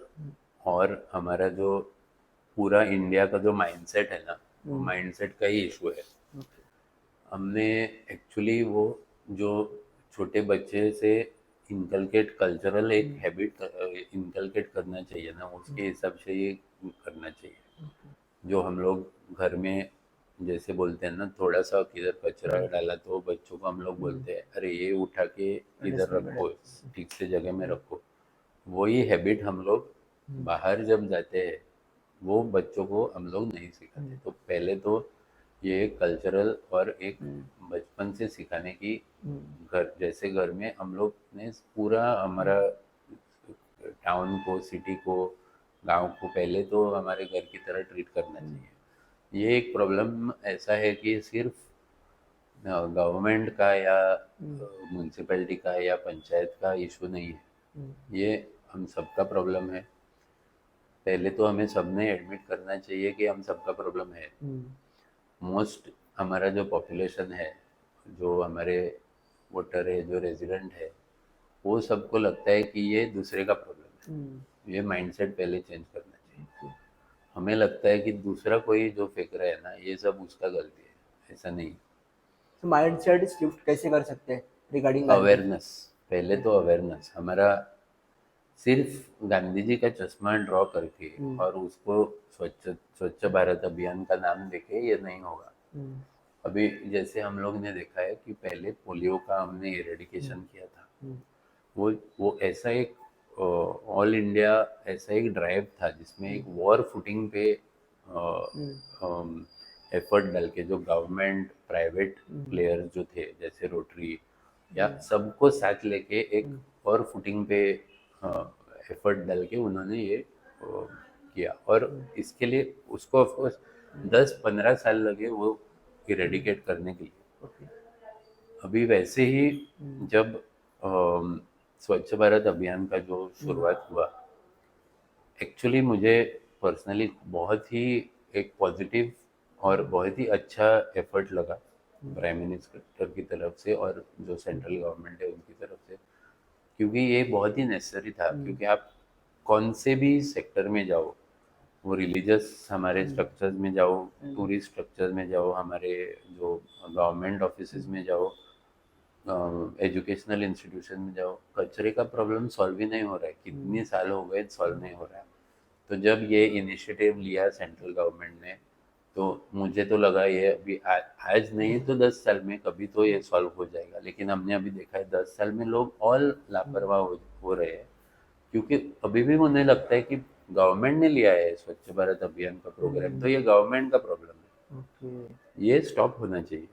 Speaker 1: और हमारा जो पूरा इंडिया का जो माइंडसेट है ना, वो
Speaker 2: हम्म,
Speaker 1: माइंडसेट का ही इशू है।
Speaker 2: ओके,
Speaker 1: हमने एक्चुअली वो जो छोटे बच्चे से इनकलकेट कल्चरल एक
Speaker 2: हम्म,
Speaker 1: हैबिट इनकलकेट करना चाहिए ना, उसके
Speaker 2: हम्म,
Speaker 1: हिसाब से ये करना चाहिए।
Speaker 2: ओके,
Speaker 1: जो हम लोग घर में जैसे बोलते हैं ना, थोड़ा सा किधर कचरा
Speaker 2: हम्म,
Speaker 1: डाला तो बच्चों को हम लोग
Speaker 2: हम्म,
Speaker 1: बोलते हैं अरे ये उठा के इधर
Speaker 2: डस्टबिन में
Speaker 1: रखो,
Speaker 2: डाल-
Speaker 1: ठीक से जगह में
Speaker 2: हम्म,
Speaker 1: रखो। वही हैबिट हम लोग
Speaker 2: हम्म,
Speaker 1: बाहर जब जाते हैं वो बच्चों को हम लोग नहीं सिखाते।
Speaker 2: हम्म,
Speaker 1: तो पहले तो ये कल्चरल और एक
Speaker 2: हम्म,
Speaker 1: बचपन से सिखाने की,
Speaker 2: हम्म,
Speaker 1: घर जैसे घर में हम लोग ने पूरा हमारा टाउन को, सिटी को, गांव को पहले तो हमारे घर की तरह ट्रीट करना
Speaker 2: हम्म,
Speaker 1: चाहिए। ये एक प्रॉब्लम ऐसा है कि सिर्फ गवर्नमेंट का या
Speaker 2: हम्म,
Speaker 1: म्यूनसिपैलिटी का या पंचायत का इशू नहीं है,
Speaker 2: हम्म,
Speaker 1: ये हम सबका प्रॉब्लम है। पहले तो हमें सबने एडमिट करना चाहिए कि हम सबका प्रॉब्लम है।
Speaker 2: हम्म,
Speaker 1: मोस्ट हमारा जो पॉपुलेशन है, जो हमारे वोटर है, जो रेजिडेंट है, वो सबको लगता है कि ये दूसरे का प्रॉब्लम
Speaker 2: हम्म,
Speaker 1: है। ये माइंडसेट पहले चेंज करना चाहिए।
Speaker 2: ओके।
Speaker 1: हमें लगता है कि दूसरा कोई जो फेंक रहा है ना, ये सब उसका गलती है, ऐसा नहीं।
Speaker 2: तो माइंड सेट शिफ्ट कैसे कर सकते हैं रिगार्डिंग गार्बेज?
Speaker 1: अवेयरनेस, पहले तो
Speaker 2: ओके,
Speaker 1: अवेयरनेस हमारा, सिर्फ गांधी जी का चश्मा ड्रॉ करके
Speaker 2: हम्म,
Speaker 1: और उसको स्वच्छ स्वच्छ भारत अभियान का नाम देके ये नहीं होगा।
Speaker 2: हम्म,
Speaker 1: अभी जैसे हम लोग ने देखा है कि पहले पोलियो का हमने
Speaker 2: हम्म,
Speaker 1: इरेडिकेशन किया था।
Speaker 2: हम्म,
Speaker 1: वो ऐसा एक ऑल इंडिया ऐसा एक ड्राइव था जिसमें एक वॉर फुटिंग पे
Speaker 2: हम्म,
Speaker 1: एफर्ट डाल के जो गवर्नमेंट प्राइवेट
Speaker 2: हम्म,
Speaker 1: प्लेयर्स जो थे जैसे रोटरी या
Speaker 2: हम्म,
Speaker 1: सबको साथ लेके एक
Speaker 2: हम्म,
Speaker 1: वॉर फुटिंग पे एफर्ट डाल के उन्होंने ये किया। और
Speaker 2: हम्म,
Speaker 1: इसके लिए उसको ऑफकोर्स 10-15 साल लगे वो
Speaker 2: हम्म,
Speaker 1: इरेडिकेट करने के लिए।
Speaker 2: ओके,
Speaker 1: अभी वैसे ही
Speaker 2: हम्म,
Speaker 1: जब स्वच्छ भारत अभियान का जो
Speaker 2: हम्म,
Speaker 1: शुरुआत हुआ, एक्चुअली मुझे पर्सनली बहुत ही एक पॉजिटिव और बहुत ही अच्छा एफर्ट लगा
Speaker 2: हम्म,
Speaker 1: प्राइम मिनिस्टर की तरफ से और जो
Speaker 2: हम्म,
Speaker 1: सेंट्रल गवर्नमेंट है उनकी तरफ से, क्योंकि ये बहुत ही नेसेसरी था।
Speaker 2: हम्म,
Speaker 1: क्योंकि आप कौन से भी सेक्टर में जाओ, वो रिलीजियस हमारे
Speaker 2: हम्म,
Speaker 1: स्ट्रक्चर्स में जाओ,
Speaker 2: हम्म,
Speaker 1: टूरिस्ट स्ट्रक्चर्स में जाओ, हमारे जो गवर्नमेंट ऑफिस
Speaker 2: हम्म,
Speaker 1: में जाओ, एजुकेशनल इंस्टीट्यूशन में जाओ, कचरे का प्रॉब्लम सॉल्व ही नहीं हो रहा है।
Speaker 2: हम्म,
Speaker 1: कितने साल हो गए सॉल्व नहीं हो रहा है। तो जब ये इनिशिएटिव लिया सेंट्रल गवर्नमेंट ने, तो मुझे तो लगा ये अभी आज नहीं तो 10 साल में कभी तो ये सॉल्व हो जाएगा। लेकिन हमने अभी देखा है 10 साल में लोग और
Speaker 2: हम्म,
Speaker 1: लापरवाह हो रहे हैं। क्योंकि अभी भी मुझे लगता है कि गवर्नमेंट ने लिया है स्वच्छ भारत अभियान का प्रोग्राम, तो
Speaker 2: हम्म,
Speaker 1: ये गवर्नमेंट का प्रॉब्लम
Speaker 2: ओके,
Speaker 1: है, ये स्टॉप होना चाहिए।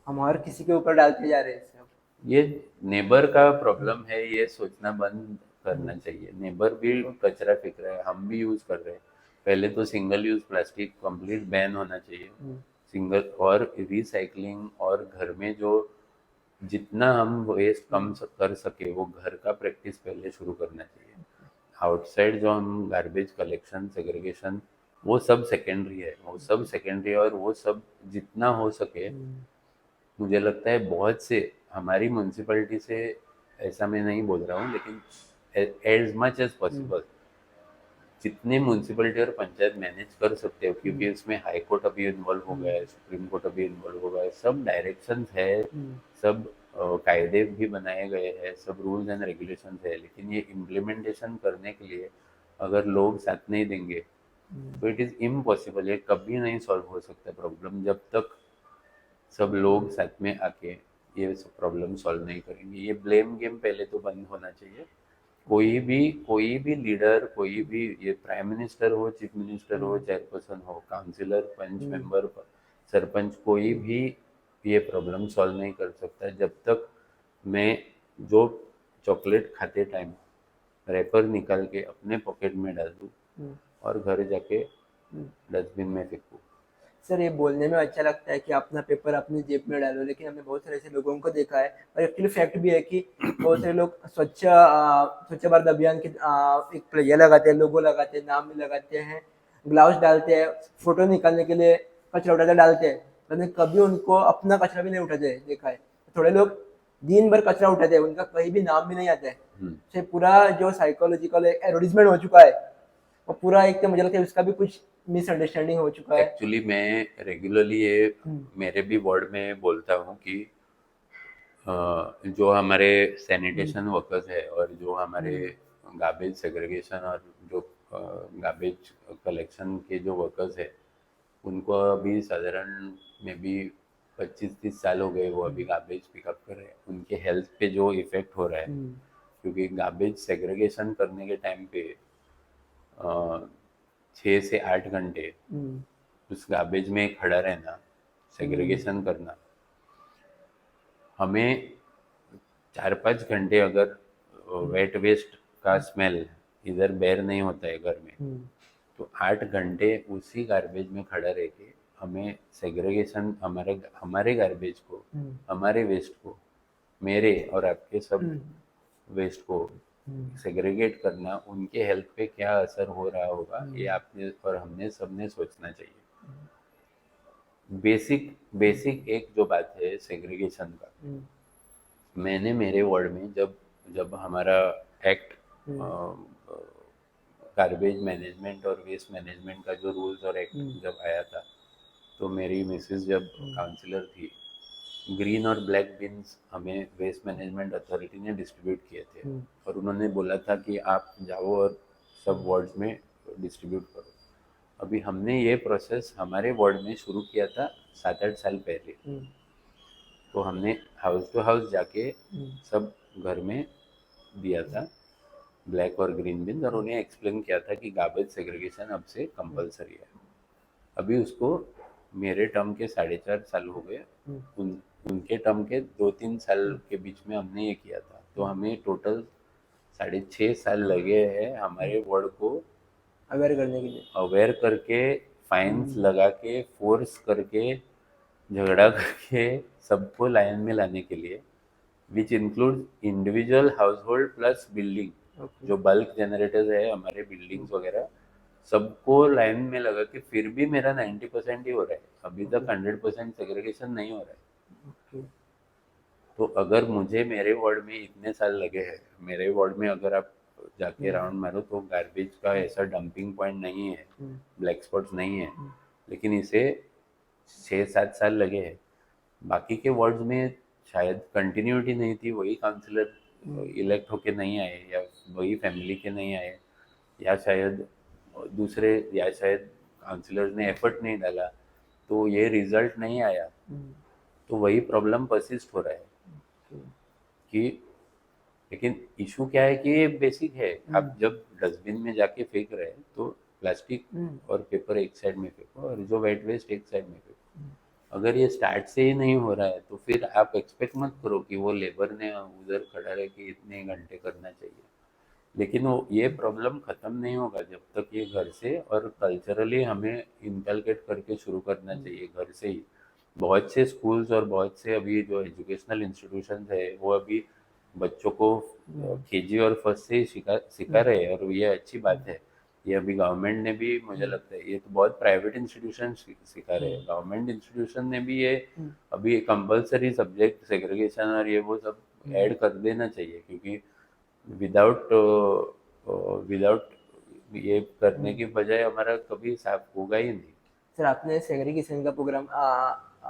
Speaker 2: हम और किसी के ऊपर डालते जा रहे हैं सब।
Speaker 1: ये नेबर का
Speaker 2: हम्म,
Speaker 1: प्रॉब्लम है, ये सोचना बंद
Speaker 2: हम्म,
Speaker 1: करना चाहिए। नेबर भी
Speaker 2: ओके,
Speaker 1: कचरा फेंक रहा है, हम भी यूज कर रहे हैं। पहले तो single use plastic complete ban होना चाहिए।
Speaker 2: हम्म,
Speaker 1: सिंगल और रिसाइकलिंग, और घर में जो जितना हम वेस्ट कम
Speaker 2: हम्म,
Speaker 1: कर सके वो घर का प्रैक्टिस पहले शुरू करना चाहिए। आउटसाइड जो हम गार्बेज कलेक्शन सेग्रीगेशन, वो सब सेकेंडरी है, वो सब सेकेंडरी है। और वो सब जितना हो सके,
Speaker 2: हम्म,
Speaker 1: मुझे लगता है बहुत से हमारी म्यूनसिपैलिटी से, ऐसा मैं नहीं बोल रहा हूँ, लेकिन एज मच एज
Speaker 2: हम्म,
Speaker 1: पॉसिबल जितने म्यूनसिपैलिटी और पंचायत मैनेज कर सकते हो,
Speaker 2: हम्म,
Speaker 1: क्योंकि उसमें हाई कोर्ट अभी इन्वॉल्व हो गया
Speaker 2: हम्म,
Speaker 1: है, सुप्रीम कोर्ट अभी इन्वॉल्व हो गया है, सब डायरेक्शंस है,
Speaker 2: हम्म,
Speaker 1: सब कायदे भी बनाए गए हैं, सब रूल्स एंड रेगुलेशंस है। लेकिन ये इम्प्लीमेंटेशन करने के लिए अगर लोग साथ नहीं देंगे
Speaker 2: हम्म,
Speaker 1: तो इट इज़ इम्पॉसिबल। ये कभी नहीं सॉल्व हो सकता प्रॉब्लम जब तक सब लोग साथ में आके ये प्रॉब्लम सॉल्व नहीं करेंगे। ये ब्लेम गेम पहले तो बंद होना चाहिए। कोई भी लीडर, कोई भी, ये प्राइम मिनिस्टर हो, चीफ मिनिस्टर हो,
Speaker 2: हम्म,
Speaker 1: चेयरपर्सन हो, काउंसिलर, पंच
Speaker 2: हम्म,
Speaker 1: मेंबर, सरपंच, कोई
Speaker 2: हम्म,
Speaker 1: भी ये प्रॉब्लम सॉल्व नहीं कर सकता जब तक मैं जो चॉकलेट खाते टाइम रैपर निकाल के अपने पॉकेट में डाल दूँ
Speaker 2: हम्म,
Speaker 1: और घर जाके
Speaker 2: हम्म।
Speaker 1: डस्टबिन में फेंकूँ।
Speaker 2: सर ये बोलने में अच्छा लगता है कि अपना पेपर अपनी जेब में डालो, लेकिन हमने बहुत सारे ऐसे लोगों को देखा है और एक्चुअली फैक्ट भी है कि बहुत सारे लोग स्वच्छ भारत अभियान के एक ये लगाते हैं, लोगो लगाते हैं, नाम भी लगाते हैं, ग्लव्स डालते हैं, फोटो निकालने के लिए कचरा उठाते डालते हैं, मैंने कभी उनको अपना कचरा भी नहीं उठाते देखा है। थोड़े लोग दिन भर कचरा उठाते हैं, उनका कहीं भी नाम भी नहीं आता है।
Speaker 1: हम्म।
Speaker 2: से पूरा जो साइकोलॉजिकल एडवर्टीजमेंट हो चुका है, और पूरा एक तो मुझे लगता है उसका भी कुछ मिसअंडरस्टैंडिंग हो चुका है।
Speaker 1: एक्चुअली मैं रेगुलरली ये
Speaker 2: हम्म,
Speaker 1: मेरे भी वार्ड में बोलता हूँ कि जो हमारे
Speaker 2: हम्म,
Speaker 1: सैनिटेशन वर्कर्स है और जो हमारे
Speaker 2: हम्म,
Speaker 1: गार्बेज सेग्रीगेशन और जो गार्बेज कलेक्शन के जो वर्कर्स है उनको अभी साधारण में भी 25-30 साल हो गए, वो अभी गार्बेज पिकअप कर रहे हैं। उनके हेल्थ पे जो इफेक्ट हो रहा है,
Speaker 2: हम्म,
Speaker 1: क्योंकि गार्बेज सेग्रीगेशन करने के टाइम पे 6 से 8 घंटे
Speaker 2: हम्म,
Speaker 1: उस गार्बेज में खड़ा रहना,
Speaker 2: हम्म,
Speaker 1: सेग्रीगेशन करना, हमें 4-5 घंटे अगर वेट वेस्ट का स्मेल इधर बेर नहीं होता है घर में,
Speaker 2: हम्म,
Speaker 1: तो 8 घंटे उसी गार्बेज में खड़ा रह के हमें सेग्रीगेशन, हमारे हमारे गार्बेज को,
Speaker 2: हम्म,
Speaker 1: हमारे वेस्ट को, मेरे और आपके सब
Speaker 2: हम्म,
Speaker 1: वेस्ट को
Speaker 2: हम्म,
Speaker 1: सेग्रीगेट करना, उनके हेल्थ पे क्या असर हो रहा होगा, ये
Speaker 2: हम्म,
Speaker 1: आपने और हमने सबने सोचना चाहिए। बेसिक बेसिक एक जो बात है सेग्रीगेशन का,
Speaker 2: हम्म,
Speaker 1: मैंने मेरे वार्ड में जब जब हमारा एक्ट
Speaker 2: हम्म,
Speaker 1: गार्बेज मैनेजमेंट और वेस्ट मैनेजमेंट का जो रूल्स और
Speaker 2: हम्म,
Speaker 1: एक्ट जब आया था, तो मेरी मिसेस जब
Speaker 2: हम्म,
Speaker 1: काउंसलर थी, ग्रीन और ब्लैक बिन्स हमें वेस्ट मैनेजमेंट अथॉरिटी ने डिस्ट्रीब्यूट किए थे
Speaker 2: हम्म,
Speaker 1: और उन्होंने बोला था कि आप जाओ और सब वार्ड्स में डिस्ट्रीब्यूट करो। अभी हमने ये प्रोसेस हमारे वार्ड में शुरू किया था 7-8 साल पहले।
Speaker 2: हम्म,
Speaker 1: तो हमने हाउस टू हाउस जाके
Speaker 2: हम्म,
Speaker 1: सब घर में दिया था ब्लैक और ग्रीन बिन, और उन्हें एक्सप्लेन किया था कि गार्बेज सेग्रीगेशन अब से कंपलसरी है। अभी उसको मेरे टर्म के 4.5 साल हो गए,
Speaker 2: हम्म,
Speaker 1: उनके टर्म के 2-3 साल के बीच में हमने ये किया था, तो
Speaker 2: हम्म,
Speaker 1: हमें टोटल 6.5 साल लगे हैं हमारे वार्ड को
Speaker 2: अवेयर करने के लिए।
Speaker 1: अवेयर करके, फाइन्स
Speaker 2: हम्म,
Speaker 1: लगा के, फोर्स करके, झगड़ा करके सबको लाइन में लाने के लिए, which include individual house hold plus building,
Speaker 2: okay.
Speaker 1: जो बल्क जनरेटर्स है हमारे
Speaker 2: हम्म,
Speaker 1: बिल्डिंग्स वगैरह, सबको लाइन में लगा के, फिर भी मेरा 90% ही हो रहा है, अभी तक
Speaker 2: ओके,
Speaker 1: 100% सेग्रीगेशन नहीं हो रहा है।
Speaker 2: ओके।
Speaker 1: तो अगर मुझे मेरे वार्ड में इतने साल लगे हैं, मेरे वार्ड में अगर आप जाके
Speaker 2: हम्म,
Speaker 1: राउंड मारो तो गार्बेज का
Speaker 2: हम्म,
Speaker 1: ऐसा डंपिंग पॉइंट नहीं है,
Speaker 2: हम्म,
Speaker 1: ब्लैक स्पॉट्स नहीं है,
Speaker 2: हम्म,
Speaker 1: लेकिन इसे 6-7 साल लगे हैं। बाकी के वार्ड्स में शायद कंटिन्यूटी नहीं थी, वही काउंसलर
Speaker 2: हम्म,
Speaker 1: इलेक्ट होके नहीं आए, या वही फैमिली के नहीं आए, या शायद दूसरे, या शायद काउंसलर्स ने एफर्ट नहीं डाला, तो ये रिजल्ट नहीं आया।
Speaker 2: हम्म,
Speaker 1: तो वही प्रॉब्लम परसिस्ट हो रहा है
Speaker 2: ओके,
Speaker 1: कि, लेकिन इशू क्या है कि ये बेसिक है,
Speaker 2: हम्म,
Speaker 1: आप जब डस्टबिन में जाके फेंक रहे हैं तो प्लास्टिक
Speaker 2: हम्म,
Speaker 1: और पेपर एक साइड में फेंको और जो वेट वेस्ट एक साइड में फेंको।
Speaker 2: हम्म,
Speaker 1: अगर ये स्टार्ट से ही नहीं हो रहा है तो फिर आप एक्सपेक्ट मत करो कि वो लेबर ने उधर खड़ा रह के इतने घंटे करना चाहिए। लेकिन वो ये प्रॉब्लम ख़त्म नहीं होगा जब तक ये घर से और कल्चरली हमें इनकलकेट करके शुरू करना
Speaker 2: हम्म,
Speaker 1: चाहिए घर से ही। बहुत से स्कूल्स और बहुत से अभी जो एजुकेशनल इंस्टीट्यूशंस है वो अभी बच्चों को
Speaker 2: हम्म,
Speaker 1: केजी और फर्स्ट से ही सिखा
Speaker 2: हम्म,
Speaker 1: रहे हैं, और ये अच्छी बात है। ये अभी गवर्नमेंट ने भी, मुझे
Speaker 2: हम्म,
Speaker 1: लगता है ये तो बहुत प्राइवेट इंस्टीट्यूशन सिखा रहे हैं,
Speaker 2: हम्म,
Speaker 1: गवर्नमेंट इंस्टीट्यूशन ने भी ये
Speaker 2: हम्म,
Speaker 1: अभी कंपलसरी सब्जेक्ट सेग्रीगेशन और ये वो सब
Speaker 2: हम्म,
Speaker 1: ऐड कर देना चाहिए, क्योंकि विदाउट विदाउट ये करने
Speaker 2: हम्म।
Speaker 1: की बजाय हमारा कभी साफ होगा ही नहीं।
Speaker 2: सर आपने सेग्रीगेशन का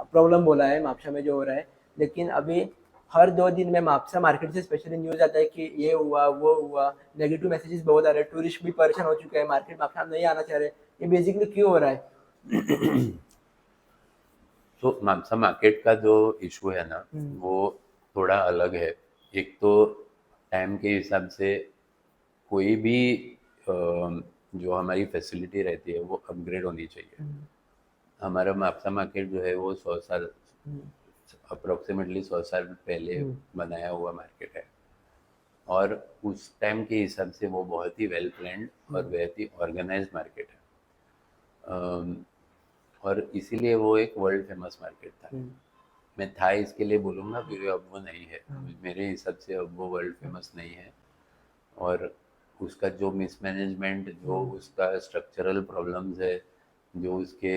Speaker 2: प्रॉब्लम बोला है मापसा में जो हो रहा है, लेकिन अभी हर 2 दिन में मापसा मार्केट से स्पेशली न्यूज आता है कि ये हुआ वो हुआ, नेगेटिव मैसेजेस बहुत आ रहे हैं, टूरिस्ट भी परेशान हो चुके हैं, मार्केट मापसा नहीं आना चाह रहे। ये बेसिकली क्यों हो रहा है?
Speaker 1: तो मानसा मार्केट का जो इशू है ना,
Speaker 2: हम्म,
Speaker 1: वो थोड़ा अलग है। एक तो टाइम के हिसाब से कोई भी जो हमारी फैसिलिटी रहती है वो अपग्रेड होनी चाहिए।
Speaker 2: हम्म,
Speaker 1: हमारा मापसा मार्केट जो है वो 100 साल
Speaker 2: हम्म,
Speaker 1: अप्रोक्सीमेटली 100 साल पहले
Speaker 2: हम्म,
Speaker 1: बनाया हुआ मार्केट है, और उस टाइम के हिसाब से वो बहुत ही वेल प्लान्ड और बहुत ही ऑर्गेनाइज्ड मार्केट है। अम, और इसीलिए वो एक वर्ल्ड फेमस मार्केट था।
Speaker 2: हम्म,
Speaker 1: मैं था इसके लिए बोलूँगा क्योंकि अब वो नहीं है,
Speaker 2: हम्म,
Speaker 1: मेरे हिसाब से अब वो वर्ल्ड फेमस नहीं है। और उसका जो मिसमैनेजमेंट, जो
Speaker 2: हम्म,
Speaker 1: उसका स्ट्रक्चरल प्रॉब्लम्स है, जो उसके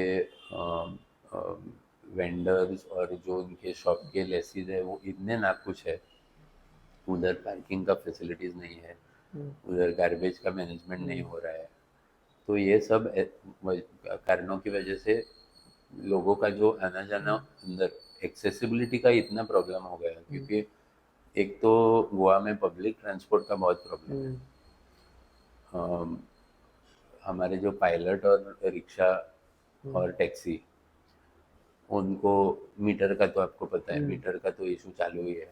Speaker 1: वेंडर्स और जो उनके शॉप के लेसीज है, वो इतने नाखुश है। उधर पार्किंग का फैसिलिटीज़ नहीं है,
Speaker 2: हम्म,
Speaker 1: उधर गार्बेज का मैनेजमेंट नहीं
Speaker 2: हम्म,
Speaker 1: हो रहा है। तो ये सब कारणों की वजह से लोगों का जो आना जाना अंदर, एक्सेसिबिलिटी का इतना प्रॉब्लम हो गया,
Speaker 2: हम्म,
Speaker 1: क्योंकि एक तो गोवा में पब्लिक ट्रांसपोर्ट का बहुत प्रॉब्लम है।
Speaker 2: हम्म,
Speaker 1: अम, हमारे जो पायलट और रिक्शा
Speaker 2: हम्म,
Speaker 1: और टैक्सी, उनको मीटर का तो आपको पता है,
Speaker 2: हम्म,
Speaker 1: मीटर का तो इशू चालू ही है।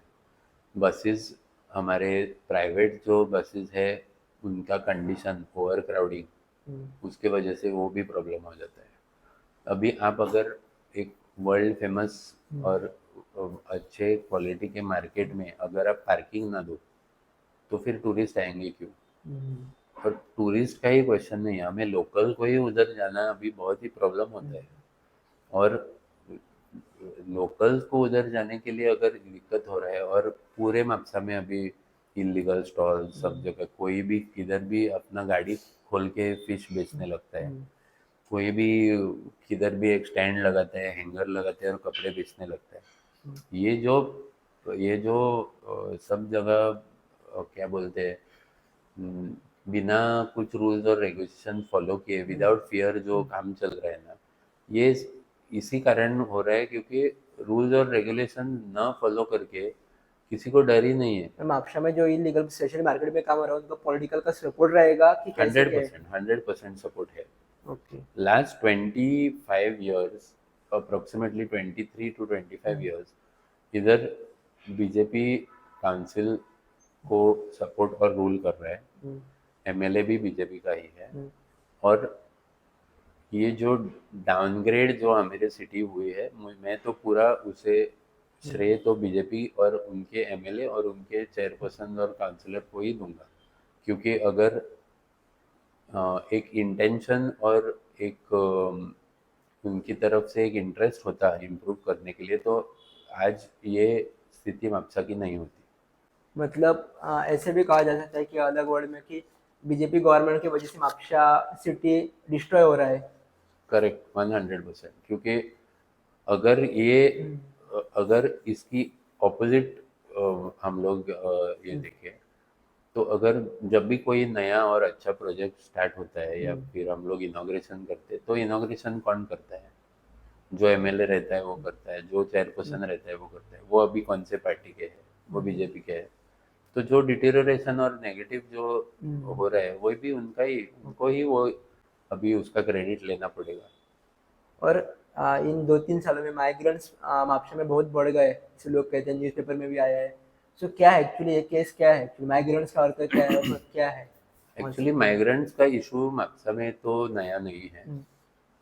Speaker 1: बसेस, हमारे प्राइवेट जो बसेस है, उनका कंडीशन, ओवर
Speaker 2: हम्म,
Speaker 1: क्राउडिंग, उसके वजह से वो भी प्रॉब्लम हो जाता है। अभी आप अगर एक वर्ल्ड फेमस
Speaker 2: हम्म,
Speaker 1: और अच्छे क्वालिटी के मार्केट में अगर आप पार्किंग ना दो, तो फिर टूरिस्ट आएंगे क्यों?
Speaker 2: हम्म,
Speaker 1: और टूरिस्ट का ही क्वेश्चन नहीं है, हमें लोकल को ही उधर जाना अभी बहुत ही प्रॉब्लम होता है। और लोकल्स को उधर जाने के लिए अगर दिक्कत हो रहा है, और पूरे मक्सा में अभी इलीगल स्टॉल सब
Speaker 2: हम्म,
Speaker 1: जगह, कोई भी किधर भी अपना गाड़ी खोल के फिश बेचने लगता है,
Speaker 2: हम्म,
Speaker 1: कोई भी किधर भी एक स्टैंड लगाता है, हैंगर लगाते हैं और कपड़े बेचने लगता है।
Speaker 2: हम्म,
Speaker 1: ये जो सब जगह क्या बोलते हैं, बिना कुछ रूल्स और रेगुलेशन फॉलो किए,
Speaker 2: हम्म,
Speaker 1: विदाउट फियर जो काम चल रहा है ना, ये इसी कारण हो रहा है क्योंकि रूल्स और रेगुलेशन ना फॉलो करके किसी को डर ही नहीं है।
Speaker 2: मापशा में जो इलीगल स्टेशनरी मार्केट में काम हो रहा है उनको पॉलिटिकल का सपोर्ट रहेगा कि कैसे
Speaker 1: हंड्रेड
Speaker 2: क्या है?
Speaker 1: परसेंट 100% सपोर्ट है।
Speaker 2: Okay.
Speaker 1: Last 25 years, approximately 23 to 25
Speaker 2: hmm,
Speaker 1: years, इधर बीजेपी काउंसिल को सपोर्ट और रूल कर रहा है,
Speaker 2: हम्म,
Speaker 1: एमएलए भी बीजेपी का ही है।
Speaker 2: हम्म,
Speaker 1: और ये जो डाउनग्रेड जो हमारे सिटी हुई है, मैं तो पूरा उसे
Speaker 2: हम्म,
Speaker 1: श्रेय तो बीजेपी और उनके एमएलए और उनके चेयरपर्सन और काउंसलर को ही दूंगा। क्योंकि अगर एक इंटेंशन और एक उनकी तरफ से एक इंटरेस्ट होता है इम्प्रूव करने के लिए, तो आज ये स्थिति मापसा की नहीं होती।
Speaker 2: मतलब ऐसे भी कहा जा सकता है कि अलग वर्ड में कि बीजेपी गवर्नमेंट की वजह से मापशा सिटी डिस्ट्रॉय हो रहा है।
Speaker 1: करेक्ट, 100%। क्योंकि अगर ये
Speaker 2: हम्म,
Speaker 1: अगर इसकी ऑपोजिट हम लोग ये
Speaker 2: हम्म,
Speaker 1: देखें, तो अगर जब भी कोई नया और अच्छा प्रोजेक्ट स्टार्ट होता है या
Speaker 2: हम्म,
Speaker 1: फिर हम लोग इनॉग्रेशन करते हैं, तो इनॉग्रेशन कौन करता है? जो एमएलए रहता है वो करता है, जो
Speaker 2: हम्म,
Speaker 1: चेयरपर्सन रहता है वो करता है। वो अभी कौन से पार्टी के है? वो
Speaker 2: हम्म,
Speaker 1: बीजेपी के है। तो जो डिटेरियोरेशन और नेगेटिव जो
Speaker 2: हम्म,
Speaker 1: हो रहा है, वो भी उनका ही, उनको ही वो अभी उसका क्रेडिट लेना पड़ेगा।
Speaker 2: और इन 2-3 सालों में माइग्रेंट्स मापशा में बहुत बढ़ गए, ऐसे लोग कहते हैं, न्यूज़पेपर में भी आया है। सो क्या है एक्चुअली ये केस, क्या है एक्चुअली माइग्रेंट्स का अर्थ क्या है और क्या है
Speaker 1: एक्चुअली
Speaker 2: कॉन्सेप्ट?
Speaker 1: माइग्रेंट्स का इशू मक्सा में तो नया नहीं है।
Speaker 2: हम्म,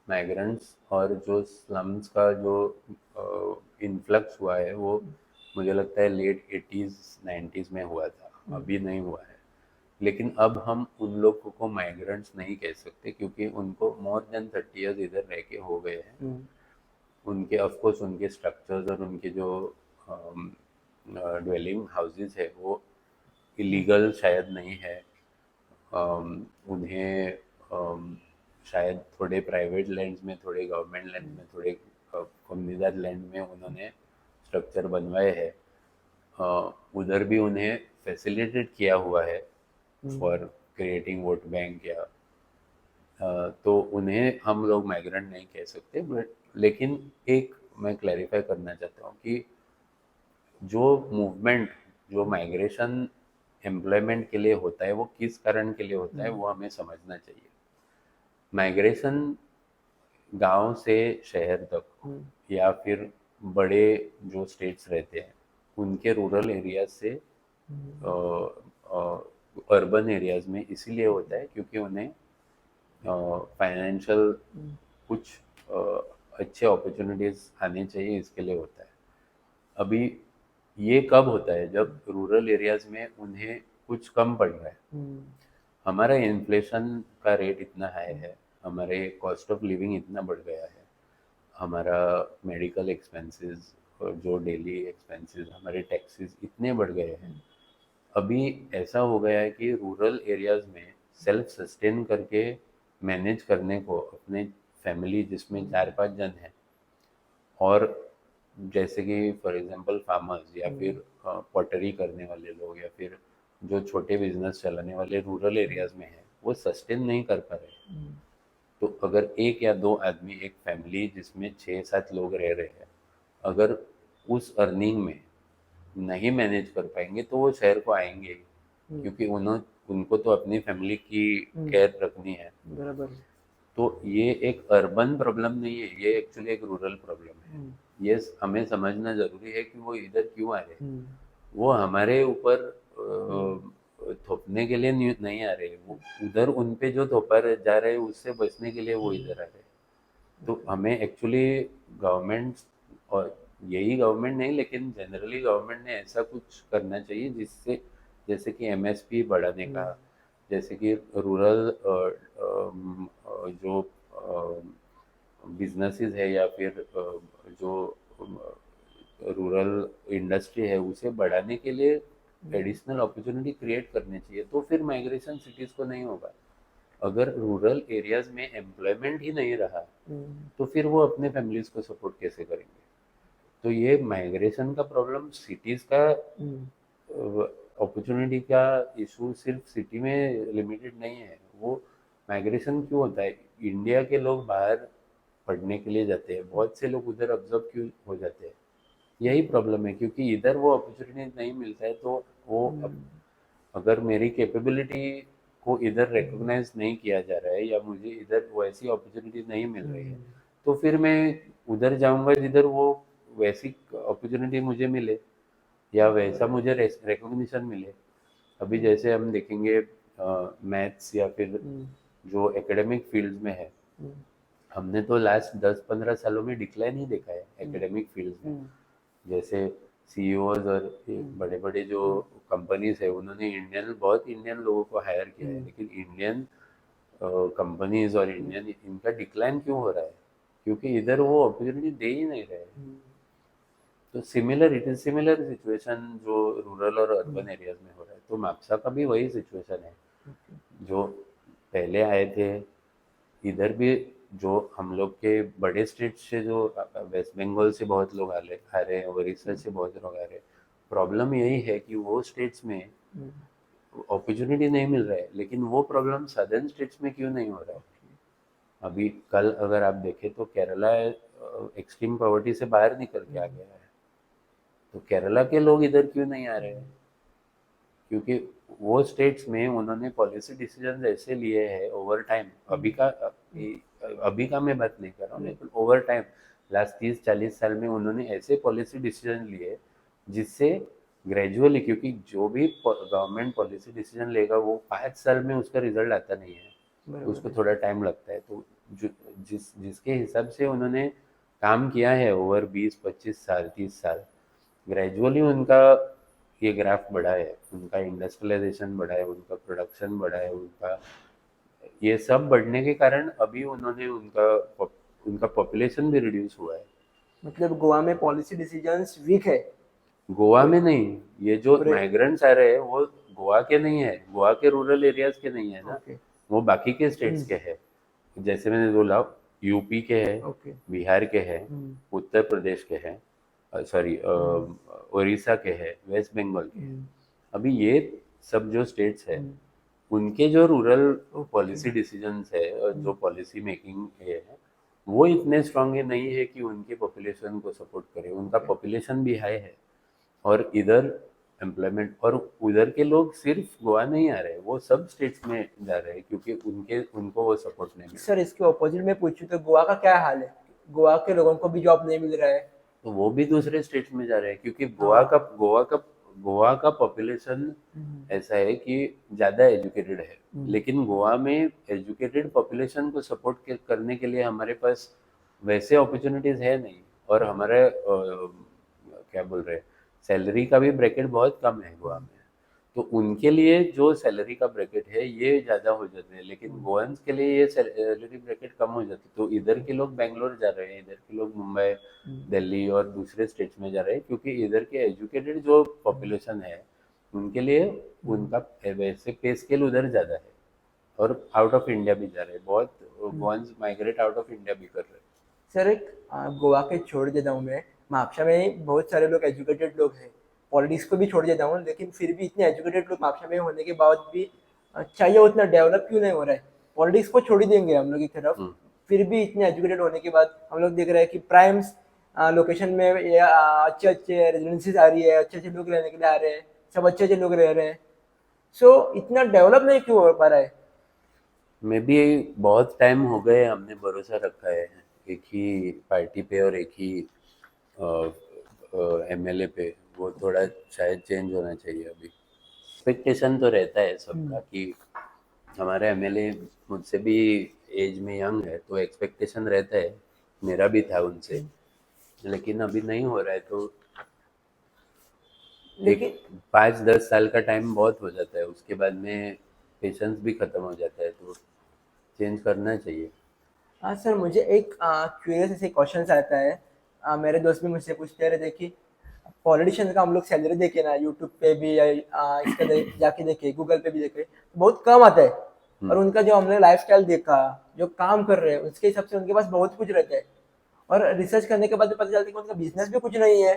Speaker 1: माइग्रेंट्स और जो स्लम्स का जो इन्फ्लक्स हुआ है, वो मुझे लगता है लेट 80s 90s में हुआ था,
Speaker 2: हम्म,
Speaker 1: अभी नहीं हुआ है। लेकिन अब हम उन लोगों को माइग्रेंट्स नहीं कह सकते, क्योंकि उनको मोर देन 30 years इधर रह के हो गए हैं।
Speaker 2: हम्म,
Speaker 1: उनके ऑफ कोर्स उनके स्ट्रक्चर्स और उनके जो ड्वेलिंग हाउसेस है वो
Speaker 2: हम्म,
Speaker 1: इलीगल शायद नहीं है। उन्हें शायद थोड़े प्राइवेट लैंड्स में, थोड़े गवर्नमेंट लैंड में, थोड़े कम्युनिदार लैंड में उन्होंने स्ट्रक्चर बनवाए हैं। उधर भी उन्हें फैसिलिटेट किया हुआ है
Speaker 2: हम्म,
Speaker 1: फॉर क्रिएटिंग वोट बैंक या तो उन्हें हम लोग माइग्रेंट नहीं कह सकते। बट लेकिन एक मैं क्लैरिफाई करना चाहता हूँ कि जो मूवमेंट, जो माइग्रेशन एम्प्लॉयमेंट के लिए होता है, वो किस कारण के लिए होता है,
Speaker 2: हम्म,
Speaker 1: वो हमें समझना चाहिए। माइग्रेशन गांव से शहर तक,
Speaker 2: हम्म,
Speaker 1: या फिर बड़े जो स्टेट्स रहते हैं उनके रूरल एरियाज से
Speaker 2: हम्म,
Speaker 1: अर्बन एरियाज में इसीलिए होता है क्योंकि उन्हें फाइनेंशियल
Speaker 2: हम्म,
Speaker 1: कुछ अच्छे अपॉर्चुनिटीज आने चाहिए, इसके लिए होता है। अभी ये कब होता है, जब रूरल एरियाज में उन्हें कुछ कम पड़ रहा है। हमारा इन्फ्लेशन का रेट इतना हाई है, हमारे कॉस्ट ऑफ लिविंग इतना बढ़ गया है, हमारा मेडिकल एक्सपेंसेस और जो डेली एक्सपेंसेस, हमारे टैक्सेस इतने बढ़ गए हैं। अभी ऐसा हो गया है कि रूरल एरियाज में सेल्फ सस्टेन करके मैनेज करने को अपने फैमिली जिसमें 4-5 जन हैं, और जैसे कि फॉर एग्जांपल फार्मर्स या फिर पॉटरी करने वाले लोग या फिर जो छोटे बिजनेस चलाने वाले रूरल एरियाज में हैं, वो सस्टेन नहीं कर पा रहे। तो अगर एक या दो आदमी, एक फैमिली जिसमें 6-7 लोग रह रहे हैं, अगर उस अर्निंग में नहीं मैनेज कर पाएंगे तो वो शहर को आएंगे ही, क्योंकि उनको तो अपनी फैमिली की केयर रखनी है।
Speaker 2: बराबर।
Speaker 1: तो ये एक अर्बन प्रॉब्लम नहीं है, ये एक्चुअली एक रूरल प्रॉब्लम है। ये हमें समझना जरूरी है कि वो इधर क्यों आ रहे हैं। वो हमारे ऊपर थोपने के लिए नहीं आ रहे, वो उधर उन पे जो थोपा जा रहे हैं उससे बचने के लिए वो इधर आ रहे हैं। तो हमें एक्चुअली गवर्नमेंट, और यही गवर्नमेंट नहीं लेकिन जनरली गवर्नमेंट ने ऐसा कुछ करना चाहिए जिससे, जैसे कि एमएसपी बढ़ाने का, जैसे कि रूरल जो बिजनेसेस है या फिर जो रूरल इंडस्ट्री है उसे बढ़ाने के लिए एडिशनल अपॉर्चुनिटी क्रिएट करनी चाहिए, तो फिर माइग्रेशन सिटीज को नहीं होगा। अगर रूरल एरियाज में एम्प्लॉयमेंट ही नहीं रहा तो फिर वो अपने फैमिलीज को सपोर्ट कैसे करेंगे। तो ये माइग्रेशन का प्रॉब्लम सिटीज का, अपॉर्चुनिटी का इशू सिर्फ सिटी में लिमिटेड नहीं है। वो माइग्रेशन क्यों होता है, इंडिया के लोग बाहर पढ़ने के लिए जाते हैं, बहुत से लोग उधर ऑब्जर्व क्यों हो जाते हैं, यही प्रॉब्लम है, क्योंकि इधर वो अपॉर्चुनिटी नहीं मिलता है। तो वो अगर मेरी कैपेबिलिटी को इधर रिकॉग्नाइज नहीं किया जा रहा है या मुझे इधर वैसी अपॉर्चुनिटी नहीं मिल रही है, तो फिर मैं उधर जाऊंगा जिधर वो वैसी अपॉर्चुनिटी मुझे मिले या वैसा मुझे रिकॉग्निशन मिले। अभी जैसे हम देखेंगे मैथ्स या फिर जो एकेडमिक फील्ड में है, हमने तो लास्ट 10-15 सालों में डिक्लाइन ही देखा है एकेडमिक फील्ड में। जैसे सीईओज और बड़े बड़े जो कंपनीज है उन्होंने बहुत इंडियन लोगों को हायर किया है, लेकिन इंडियन कंपनीज और इंडियन इनका डिक्लाइन क्यों हो रहा है, क्योंकि इधर वो अपॉर्चुनिटी दे ही नहीं रहे। तो इट इज सिमिलर सिचुएशन जो रूरल और अर्बन एरियाज में हो रहा है। तो मापसा का भी वही सिचुएशन है, जो पहले आए थे इधर भी, जो हम लोग के बड़े स्टेट से, जो वेस्ट बंगाल से बहुत लोग आ रहे हैं, उड़ीसा से बहुत लोग आ रहे हैं। प्रॉब्लम यही है कि वो स्टेट्स में अपॉर्चुनिटी नहीं मिल रहा है, लेकिन वो प्रॉब्लम सदर्न स्टेट्स में क्यों नहीं हो रहा है। अभी कल अगर आप देखें तो केरला एक्सट्रीम पॉवर्टी से बाहर निकल के आ गया है, तो केरला के लोग इधर क्यों नहीं आ रहे हैं, क्योंकि वो स्टेट्स में उन्होंने पॉलिसी डिसीजन ऐसे लिए हैं ओवर टाइम। अभी का मैं बात नहीं कर रहा हूँ, लेकिन ओवर टाइम लास्ट 30-40 साल में उन्होंने ऐसे पॉलिसी डिसीजन लिए जिससे ग्रेजुअली, क्योंकि जो भी गवर्नमेंट पॉलिसी डिसीजन लेगा वो 5 साल में उसका रिजल्ट आता नहीं है, उसको थोड़ा टाइम लगता है। तो जिसके हिसाब से उन्होंने काम किया है ओवर 20-25 साल 30 साल, ग्रेजुअली उनका ये ग्राफ बढ़ा है, उनका इंडस्ट्रियलाइजेशन बढ़ा है, उनका प्रोडक्शन बढ़ा है, उनका ये सब बढ़ने के कारण अभी उन्होंने उनका पॉपुलेशन भी रिड्यूस हुआ है।
Speaker 2: मतलब गोवा में पॉलिसी डिसीजंस वीक है।
Speaker 1: गोवा में नहीं, ये जो माइग्रेंट्स आ रहे हैं वो गोवा के नहीं है, गोवा के रूरल एरियाज के नहीं है ना, वो बाकी के स्टेट्स के है। जैसे मैंने बोला यूपी के हैं, बिहार के हैं, उत्तर प्रदेश के हैं, सॉरी उड़ीसा के हैं, वेस्ट बंगाल के हैं। अभी ये सब जो स्टेट्स है उनके जो रूरल पॉलिसी डिसीजंस है और जो पॉलिसी मेकिंग है वो इतने स्ट्रांग नहीं है कि उनके पॉपुलेशन को सपोर्ट करे। उनका पॉपुलेशन भी हाई है और इधर एम्प्लॉयमेंट, और उधर के लोग सिर्फ गोवा नहीं आ रहे, वो सब स्टेट्स में जा रहे हैं क्योंकि उनको वो सपोर्ट नहीं मिल।
Speaker 2: सर इसके ऑपोजिट में पूछूं तो गोवा का क्या हाल है, गोवा के लोगों को भी जॉब नहीं मिल रहा है,
Speaker 1: तो वो भी दूसरे स्टेट्स में जा रहे हैं क्योंकि गोवा का पॉपुलेशन ऐसा है कि ज़्यादा एजुकेटेड है, लेकिन गोवा में एजुकेटेड पॉपुलेशन को सपोर्ट करने के लिए हमारे पास वैसे अपॉर्चुनिटीज़ है नहीं, और हमारे क्या बोल रहे हैं, सैलरी का भी ब्रैकेट बहुत कम है गोवा में, तो उनके लिए जो सैलरी का ब्रैकेट है ये ज़्यादा हो जाते हैं, लेकिन गोवंस के लिए ये सैलरी ब्रैकेट कम हो जाती है, तो इधर के लोग बेंगलोर जा रहे हैं, इधर के लोग मुंबई, दिल्ली और दूसरे स्टेट्स में जा रहे हैं, क्योंकि इधर के एजुकेटेड जो पॉपुलेशन है उनके लिए उनका वैसे पे स्केल उधर ज़्यादा है, और आउट ऑफ इंडिया भी जा रहे हैं, बहुत गोवंस माइग्रेट आउट ऑफ इंडिया भी कर रहे हैं।
Speaker 2: सर एक गोवा के छोड़ देता हूँ मैं, मापशा में बहुत सारे लोग एजुकेटेड लोग हैं, पॉलिटिक्स को भी छोड़ देता हूँ, लेकिन फिर भी इतने एजुकेटेड लोग मापशा में होने के बाद भी चाहिए उतना डेवलप क्यों नहीं हो रहा है? पॉलिटिक्स को छोड़ ही देंगे हम लोग की तरफ,
Speaker 1: हम्म।
Speaker 2: फिर भी इतने एजुकेटेड होने के बाद हम लोग देख रहे हैं कि प्राइम्स लोकेशन में ये अच्छे अच्छे रेजिडेंसीज आ रही है, अच्छे अच्छे लोग रहने के लिए आ रहे हैं, सब अच्छे अच्छे लोग रह रहे हैं, सो इतना डेवलप नहीं क्यों हो पा रहा है?
Speaker 1: मैं भी बहुत टाइम हो गए हमने भरोसा रखा है एक ही पार्टी पे और एक ही एमएलए पे, वो थोड़ा शायद चेंज होना चाहिए अभी। एक्सपेक्टेशन तो रहता है सबका कि हमारा एमएलए मुझसे भी एज में यंग है, तो एक्सपेक्टेशन रहता है, मेरा भी था उनसे, लेकिन अभी नहीं हो रहा है, तो एक
Speaker 2: लेकिन
Speaker 1: 5-10 साल का टाइम बहुत हो जाता है, उसके बाद में पेशेंस भी खत्म हो जाता है, तो चेंज करना चाहिए।
Speaker 2: हाँ सर, मुझे एक क्यूरियस ऐसे क्वेश्चन आता है, मेरे दोस्त भी मुझसे पूछते रहे थे कि पॉलिटिशियन का हम लोग सैलरी देखे ना यूट्यूब पे भी या जाके देखे, गूगल पे भी देखे, तो बहुत कम आता है, और
Speaker 1: हम्म।
Speaker 2: उनका जो हमने लाइफस्टाइल देखा, जो काम कर रहे हैं उसके हिसाब से उनके पास बहुत कुछ रहता है, और रिसर्च करने के बाद भी पता चलता है कि उनका बिजनेस भी कुछ नहीं है,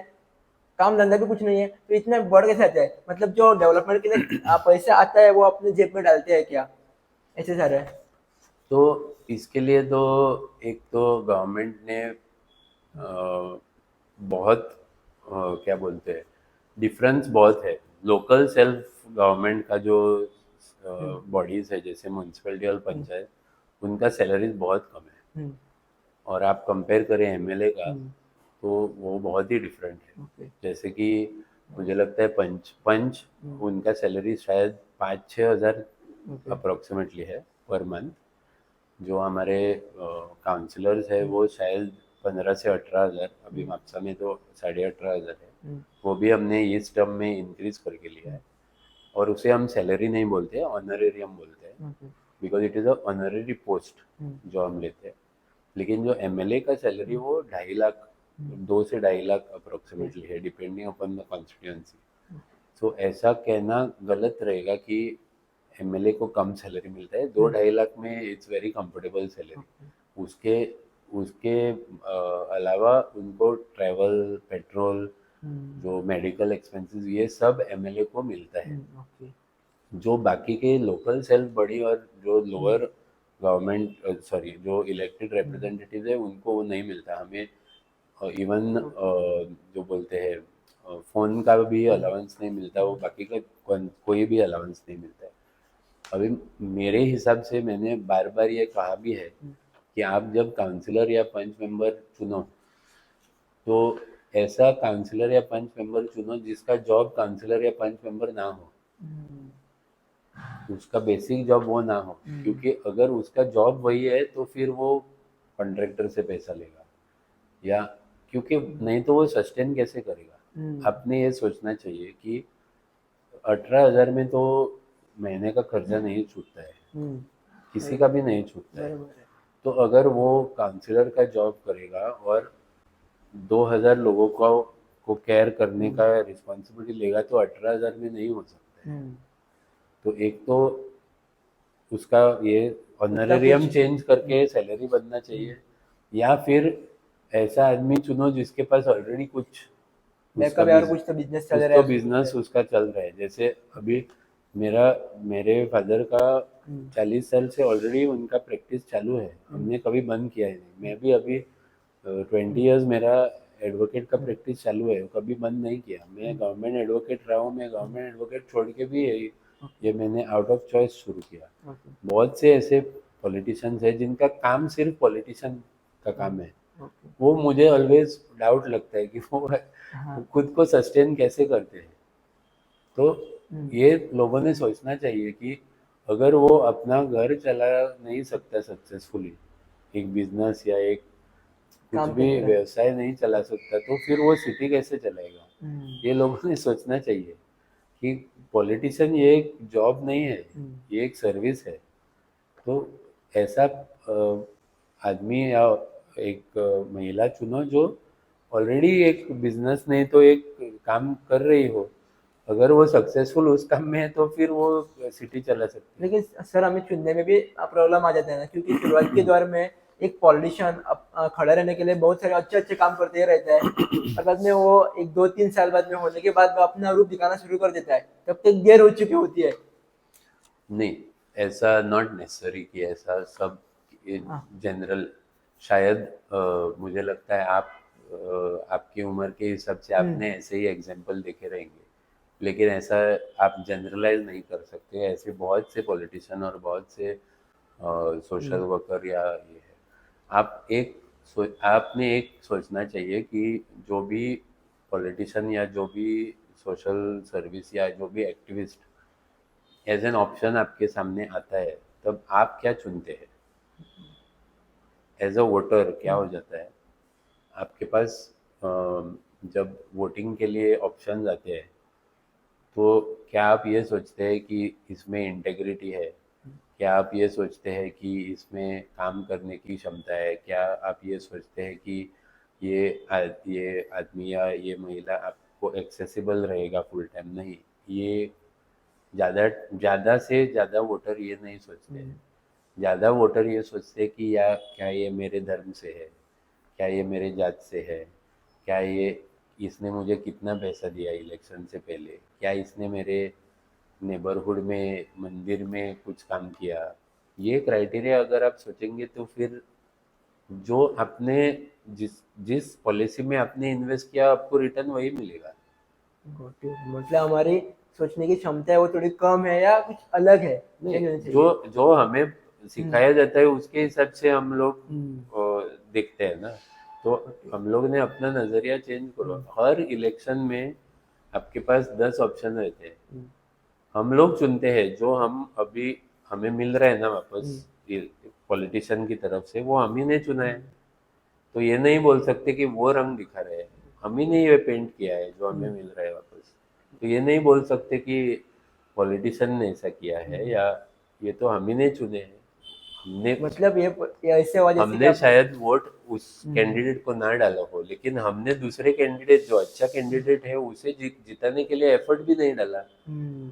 Speaker 2: काम धंधा भी कुछ नहीं है, तो इतना बढ़ कैसे आता है? मतलब जो डेवलपमेंट के लिए पैसा आता है वो अपने जेब में डालते हैं क्या? ऐसे सारे है।
Speaker 1: तो इसके लिए तो एक तो गवर्नमेंट ने बहुत क्या बोलते हैं, डिफरेंस बहुत है, लोकल सेल्फ गवर्नमेंट का जो बॉडीज है जैसे म्यूनसिपैलिटी और पंचायत, उनका सैलरीज बहुत कम है, और आप कंपेयर करें एमएलए का, तो वो बहुत ही डिफरेंट है।
Speaker 2: ओके।
Speaker 1: जैसे कि मुझे लगता है पंच पंच उनका सैलरी शायद 5-6 हज़ार
Speaker 2: ओके।
Speaker 1: अप्रोक्सीमेटली है पर मंथ, जो हमारे काउंसलर्स है वो शायद 15 से 18 हज़ार, अभी मापसा में तो 18.5 हज़ार है, वो भी हमने इस टर्म में इंक्रीज करके लिया है, और उसे हम सैलरी नहीं बोलते हैं, ऑनरेरियम बोलते हैं, because it is a honorary post जो हम लेते हैं। लेकिन जो एमएलए का सैलरी वो 2.5 लाख, 2 से 2.5 लाख अप्रोक्सीमेटली है, डिपेंडिंग अपॉन द कॉन्स्टिट्यूंसी। तो ऐसा कहना गलत रहेगा कि एमएलए को कम सैलरी मिलता है, 2-2.5 लाख में इट्स वेरी कंफर्टेबल सैलरी। उसके उसके अलावा उनको ट्रैवल, पेट्रोल, जो मेडिकल एक्सपेंसेस, ये सब एमएलए को मिलता है, जो बाकी के लोकल सेल्फ बॉडी और जो लोअर गवर्नमेंट, सॉरी, जो इलेक्टेड रिप्रेजेंटेटिव है उनको वो नहीं मिलता, हमें इवन जो बोलते हैं फ़ोन का भी अलाउंस नहीं मिलता, वो बाकी का कोई भी अलाउंस नहीं मिलता है। अभी मेरे हिसाब से मैंने बार बार ये कहा भी है कि आप जब काउंसलर या पंच मेंबर चुनो, तो ऐसा काउंसलर या पंच मेंबर चुनो जिसका जॉब काउंसलर या पंच मेंबर ना हो, उसका बेसिक जॉब वो ना हो, क्योंकि अगर उसका जॉब वही है तो फिर वो कॉन्ट्रैक्टर से पैसा लेगा, या क्योंकि नहीं तो वो सस्टेन कैसे करेगा। आपने ये सोचना चाहिए कि 18 हज़ार में तो महीने का खर्चा नहीं छूटता है, किसी का भी नहीं छूटता है। तो अगर वो काउंसलर का जॉब करेगा और 2,000 लोगों को केयर करने का रिस्पॉन्सिबिलिटी लेगा, तो 18 हज़ार में नहीं हो सकता है। तो एक तो उसका ये
Speaker 2: उतना
Speaker 1: ऑनरेरियम
Speaker 2: कुछ
Speaker 1: चेंज करके सैलरी बनना चाहिए, या फिर ऐसा आदमी चुनो जिसके पास ऑलरेडी कुछ उसका
Speaker 2: बैकअप है और कुछ तो बिजनेस चल
Speaker 1: कुछ
Speaker 2: रहा
Speaker 1: तो
Speaker 2: है
Speaker 1: बिजनेस उसका चल रहा है। जैसे अभी मेरा मेरे फादर का 40 साल से ऑलरेडी उनका प्रैक्टिस चालू है, हमने कभी बंद किया ही नहीं। मैं भी अभी 20 ईयर्स मेरा एडवोकेट का प्रैक्टिस चालू है, कभी बंद नहीं किया। मैं गवर्नमेंट एडवोकेट रहा हूँ, मैं गवर्नमेंट एडवोकेट छोड़ के भी ये मैंने आउट ऑफ चॉइस शुरू किया। बहुत से ऐसे पॉलिटिशियंस हैं जिनका काम सिर्फ पॉलिटिशियन का काम है, वो मुझे ऑलवेज डाउट लगता है कि वो खुद को सस्टेन कैसे करते हैं। तो ये लोगों ने सोचना चाहिए कि अगर वो अपना घर चला नहीं सकता सक्सेसफुली, एक बिजनेस या एक कुछ
Speaker 2: काम
Speaker 1: भी
Speaker 2: कैसे करें?
Speaker 1: व्यवसाय नहीं चला सकता तो फिर वो सिटी कैसे चलाएगा? ये लोगों ने सोचना चाहिए कि पॉलिटिशियन ये एक जॉब नहीं है, ये एक सर्विस है। तो ऐसा आदमी या एक महिला चुनो जो ऑलरेडी एक बिजनेस नहीं तो एक काम कर रही हो। अगर वो सक्सेसफुल उस काम में है तो फिर वो सिटी चला सकती है।
Speaker 2: लेकिन सर हमें चुनने में भी प्रॉब्लम आ जाता है ना, क्योंकि शुरुआत के दौर में एक पॉलिटिशियन खड़ा रहने के लिए बहुत सारे अच्छे अच्छे काम करते ही रहता है, और बाद में वो एक 2-3 साल बाद में होने के बाद वो अपना रूप दिखाना शुरू कर देता है, तब तक देर हो चुकी होती है।
Speaker 1: नहीं, ऐसा नॉट नेसेसरी कि ऐसा सब
Speaker 2: हाँ।
Speaker 1: जनरल। शायद मुझे लगता है आपकी उम्र के हिसाब से
Speaker 2: हम्म।
Speaker 1: आपने ऐसे ही एग्जाम्पल देखे रहेंगे, लेकिन ऐसा आप जनरलाइज नहीं कर सकते। ऐसे बहुत से पॉलिटिशियन और बहुत से सोशल
Speaker 2: हम्म।
Speaker 1: वर्कर या ये है। आपने एक सोचना चाहिए कि जो भी पॉलिटिशियन या जो भी सोशल सर्विस या जो भी एक्टिविस्ट एज एन ऑप्शन आपके सामने आता है, तब आप क्या चुनते हैं? एज अ वोटर क्या हो जाता है आपके पास? जब वोटिंग के लिए ऑप्शन आते हैं तो क्या आप ये सोचते हैं कि इसमें इंटेग्रिटी है? क्या आप ये सोचते हैं कि इसमें काम करने की क्षमता है? क्या आप ये सोचते हैं कि ये आदमी या ये महिला आपको एक्सेसिबल रहेगा फुल टाइम? नहीं, ये ज़्यादा ज़्यादा से ज़्यादा वोटर ये नहीं सोचते हैं। ज़्यादा वोटर ये सोचते हैं कि या क्या ये मेरे धर्म से है, क्या ये मेरे जात से है, क्या ये इसने मुझे कितना पैसा दिया इलेक्शन से पहले, क्या इसने मेरे नेबरहुड में मंदिर में कुछ काम किया। ये क्राइटेरिया अगर आप सोचेंगे तो फिर जो आपने जिस जिस पॉलिसी में आपने इन्वेस्ट किया आपको रिटर्न वही मिलेगा।
Speaker 2: Got it। मतलब हमारी सोचने की क्षमता है वो थोड़ी कम है या कुछ अलग है,
Speaker 1: नहीं,
Speaker 2: चेंज होनी
Speaker 1: जो
Speaker 2: चाहिए।
Speaker 1: जो हमें
Speaker 2: हम्म।
Speaker 1: सिखाया जाता है उसके हिसाब से हम लोग
Speaker 2: हम्म।
Speaker 1: देखते हैं ना। तो
Speaker 2: ओके।
Speaker 1: हम लोग ने अपना नजरिया चेंज करो।
Speaker 2: हम्म।
Speaker 1: हर इलेक्शन में आपके पास 10 ऑप्शन रहते हैं।
Speaker 2: हम्म।
Speaker 1: हम लोग चुनते हैं जो हम अभी हमें मिल रहा है ना वापस
Speaker 2: हम्म।
Speaker 1: पॉलिटिशियन की तरफ से, वो हम ही ने चुना है।
Speaker 2: हम्म।
Speaker 1: तो ये नहीं बोल सकते कि वो रंग दिखा रहे हैं। हम ही ने ये पेंट किया है जो हमें
Speaker 2: हम्म।
Speaker 1: मिल रहा है वापस। तो ये नहीं बोल सकते कि पॉलिटिशियन ने ऐसा किया है,
Speaker 2: हम्म।
Speaker 1: या ये तो हम ही ने चुने हैं। हमने
Speaker 2: मतलब ये ऐसे हुआ जैसे कि
Speaker 1: हमने
Speaker 2: आपने।
Speaker 1: शायद वोट उस
Speaker 2: हम्म।
Speaker 1: कैंडिडेट को ना डाला हो, लेकिन हमने दूसरे कैंडिडेट जो अच्छा कैंडिडेट है उसे जिताने के लिए एफर्ट भी नहीं डाला।
Speaker 2: हम्म।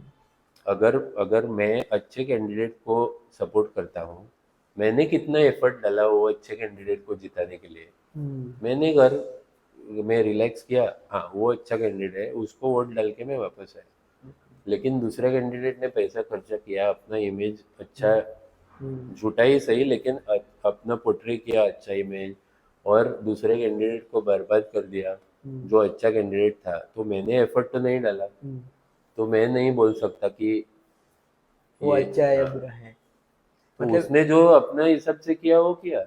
Speaker 1: अगर अगर मैं अच्छे कैंडिडेट को सपोर्ट करता हूँ, मैंने कितना एफर्ट डाला वो अच्छे कैंडिडेट को जिताने के लिए?
Speaker 2: हम्म।
Speaker 1: मैंने घर में रिलैक्स किया, हाँ वो अच्छा कैंडिडेट है, उसको वोट डाल के मैं वापस आया। लेकिन दूसरे कैंडिडेट ने पैसा खर्चा किया, अपना इमेज अच्छा,
Speaker 2: हम्म।
Speaker 1: झूठा ही सही लेकिन अपना पोर्ट्रे किया अच्छा इमेज, और दूसरे कैंडिडेट को बर्बाद कर दिया
Speaker 2: हम्म।
Speaker 1: जो अच्छा कैंडिडेट था। तो मैंने एफर्ट तो नहीं डाला,
Speaker 2: हम्म।
Speaker 1: तो मैं नहीं बोल सकता कि
Speaker 2: वो
Speaker 1: ये
Speaker 2: अच्छा है या
Speaker 1: हाँ।
Speaker 2: बुरा है।
Speaker 1: तो
Speaker 2: मतलब
Speaker 1: उसने जो अपना हिसाब से किया वो किया।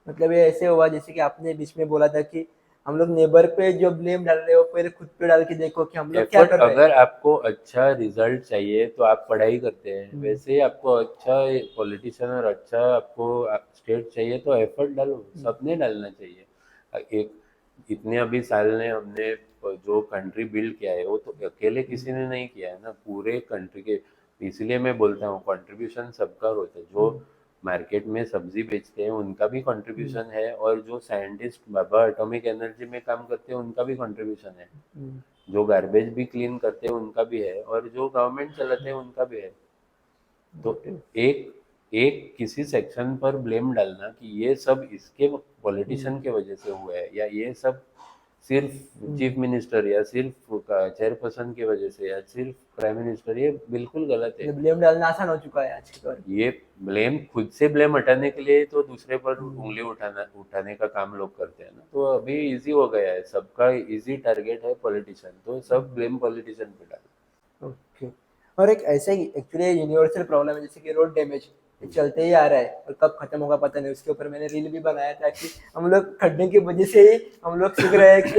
Speaker 2: मतलब ये ऐसे हुआ जैसे कि आपने बीच में बोला था कि हम लोग नेबर पे जो ब्लेम डाल रहे हो पहले खुद पे डाल के देखो कि हम लोग क्या
Speaker 1: एफर्ट,
Speaker 2: कर रहे हैं।
Speaker 1: अगर आपको अच्छा रिजल्ट चाहिए तो आप पढ़ाई करते हैं,
Speaker 2: हम्म।
Speaker 1: वैसे ही आपको अच्छा पॉलिटिशियन और अच्छा आपको स्टेट चाहिए तो एफर्ट डालो,
Speaker 2: हम्म।
Speaker 1: सबने डालना चाहिए। एक इतने अभी साल ने हमने जो कंट्री बिल्ड किया है वो तो अकेले किसी
Speaker 2: हम्म।
Speaker 1: ने नहीं किया है ना, पूरे कंट्री के। इसलिए मैं बोलता हूँ कंट्रीब्यूशन सबका होता है। जो
Speaker 2: हम्म।
Speaker 1: मार्केट में सब्जी बेचते हैं उनका भी
Speaker 2: हम्म।
Speaker 1: कंट्रीब्यूशन है, और जो साइंटिस्ट बाबा एटॉमिक एनर्जी में काम करते हैं उनका भी कंट्रीब्यूशन है,
Speaker 2: हम्म।
Speaker 1: जो गार्बेज भी क्लीन करते हैं उनका भी है, और जो गवर्नमेंट चलाते हैं उनका भी है। तो
Speaker 2: Got it।
Speaker 1: एक एक किसी सेक्शन पर ब्लेम डालना कि ये सब इसके
Speaker 2: हम्म।
Speaker 1: पॉलिटिशियन के वजह से हुआ है, या ये सब सिर्फ
Speaker 2: हम्म।
Speaker 1: चीफ मिनिस्टर या सिर्फ चेयरपर्सन की वजह से या सिर्फ प्राइम मिनिस्टर, ये बिल्कुल गलत है।
Speaker 2: मतलब ब्लेम डालना आसान हो चुका है आज के दौर में।
Speaker 1: ये ब्लेम खुद से ब्लेम हटाने के लिए तो दूसरे पर
Speaker 2: हम्म।
Speaker 1: उंगली उठाने का काम लोग करते हैं ना। तो अभी इजी हो गया है, सबका इजी टारगेट है पॉलिटिशियन, तो सब ब्लेम पॉलिटिशियन पे डाल।
Speaker 2: ओके। और एक ऐसा ही एक्चुअली यूनिवर्सल प्रॉब्लम है जैसे कि रोड डैमेज, ये चलते ही आ रहा है और कब खत्म होगा पता नहीं। उसके ऊपर मैंने रील भी बनाया था कि हम लोग खड्डे की वजह से ही हम लोग सीख रहे हैं कि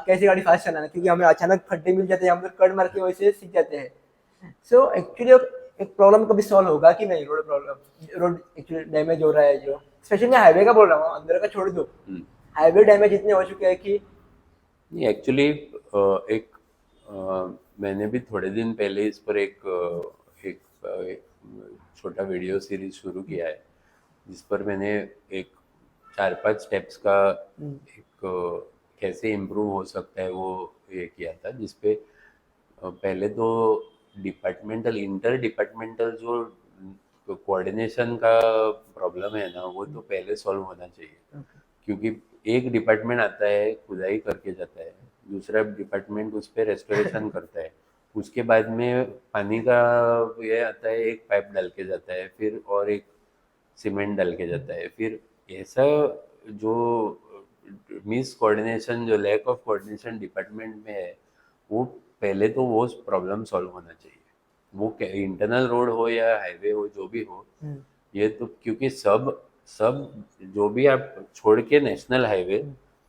Speaker 2: कैसे गाड़ी फास्ट चलाना, क्योंकि हमें अचानक खड्डे मिल जाते हैं, हम लोग कट मार की वजह से सीख जाते हैं। सो एक्चुअली एक प्रॉब्लम कभी सॉल्व होगा कि नहीं? Road problem, road actually damage हो रहा है जो, स्पेशली मैं हाईवे का बोल रहा हूँ, अंदर का छोड़ दो।
Speaker 1: हम्म।
Speaker 2: हाईवे डैमेज इतने हो चुके हैं कि
Speaker 1: नहीं एक्चुअली एक मैंने भी थोड़े दिन पहले इस पर एक छोटा वीडियो सीरीज शुरू किया है, जिस पर मैंने एक 4-5 स्टेप्स का एक कैसे इम्प्रूव हो सकता है वो ये किया था, जिसपे पहले तो डिपार्टमेंटल इंटर डिपार्टमेंटल जो कोऑर्डिनेशन का प्रॉब्लम है ना, वो तो पहले सॉल्व होना चाहिए। क्योंकि एक डिपार्टमेंट आता है खुदाई करके जाता है, दूसरा डिपार्टमेंट उस पर रेस्टोरेशन करता है, उसके बाद में पानी का ये आता है, एक पाइप डाल के जाता है, फिर और एक सीमेंट डाल के जाता है, फिर ऐसा जो मिस कोऑर्डिनेशन, जो लैक ऑफ कोऑर्डिनेशन डिपार्टमेंट में है, वो पहले तो वो प्रॉब्लम सॉल्व होना चाहिए। वो इंटरनल रोड हो या हाईवे हो, जो भी हो, ये तो क्योंकि सब सब जो भी आप छोड़ के नेशनल हाईवे,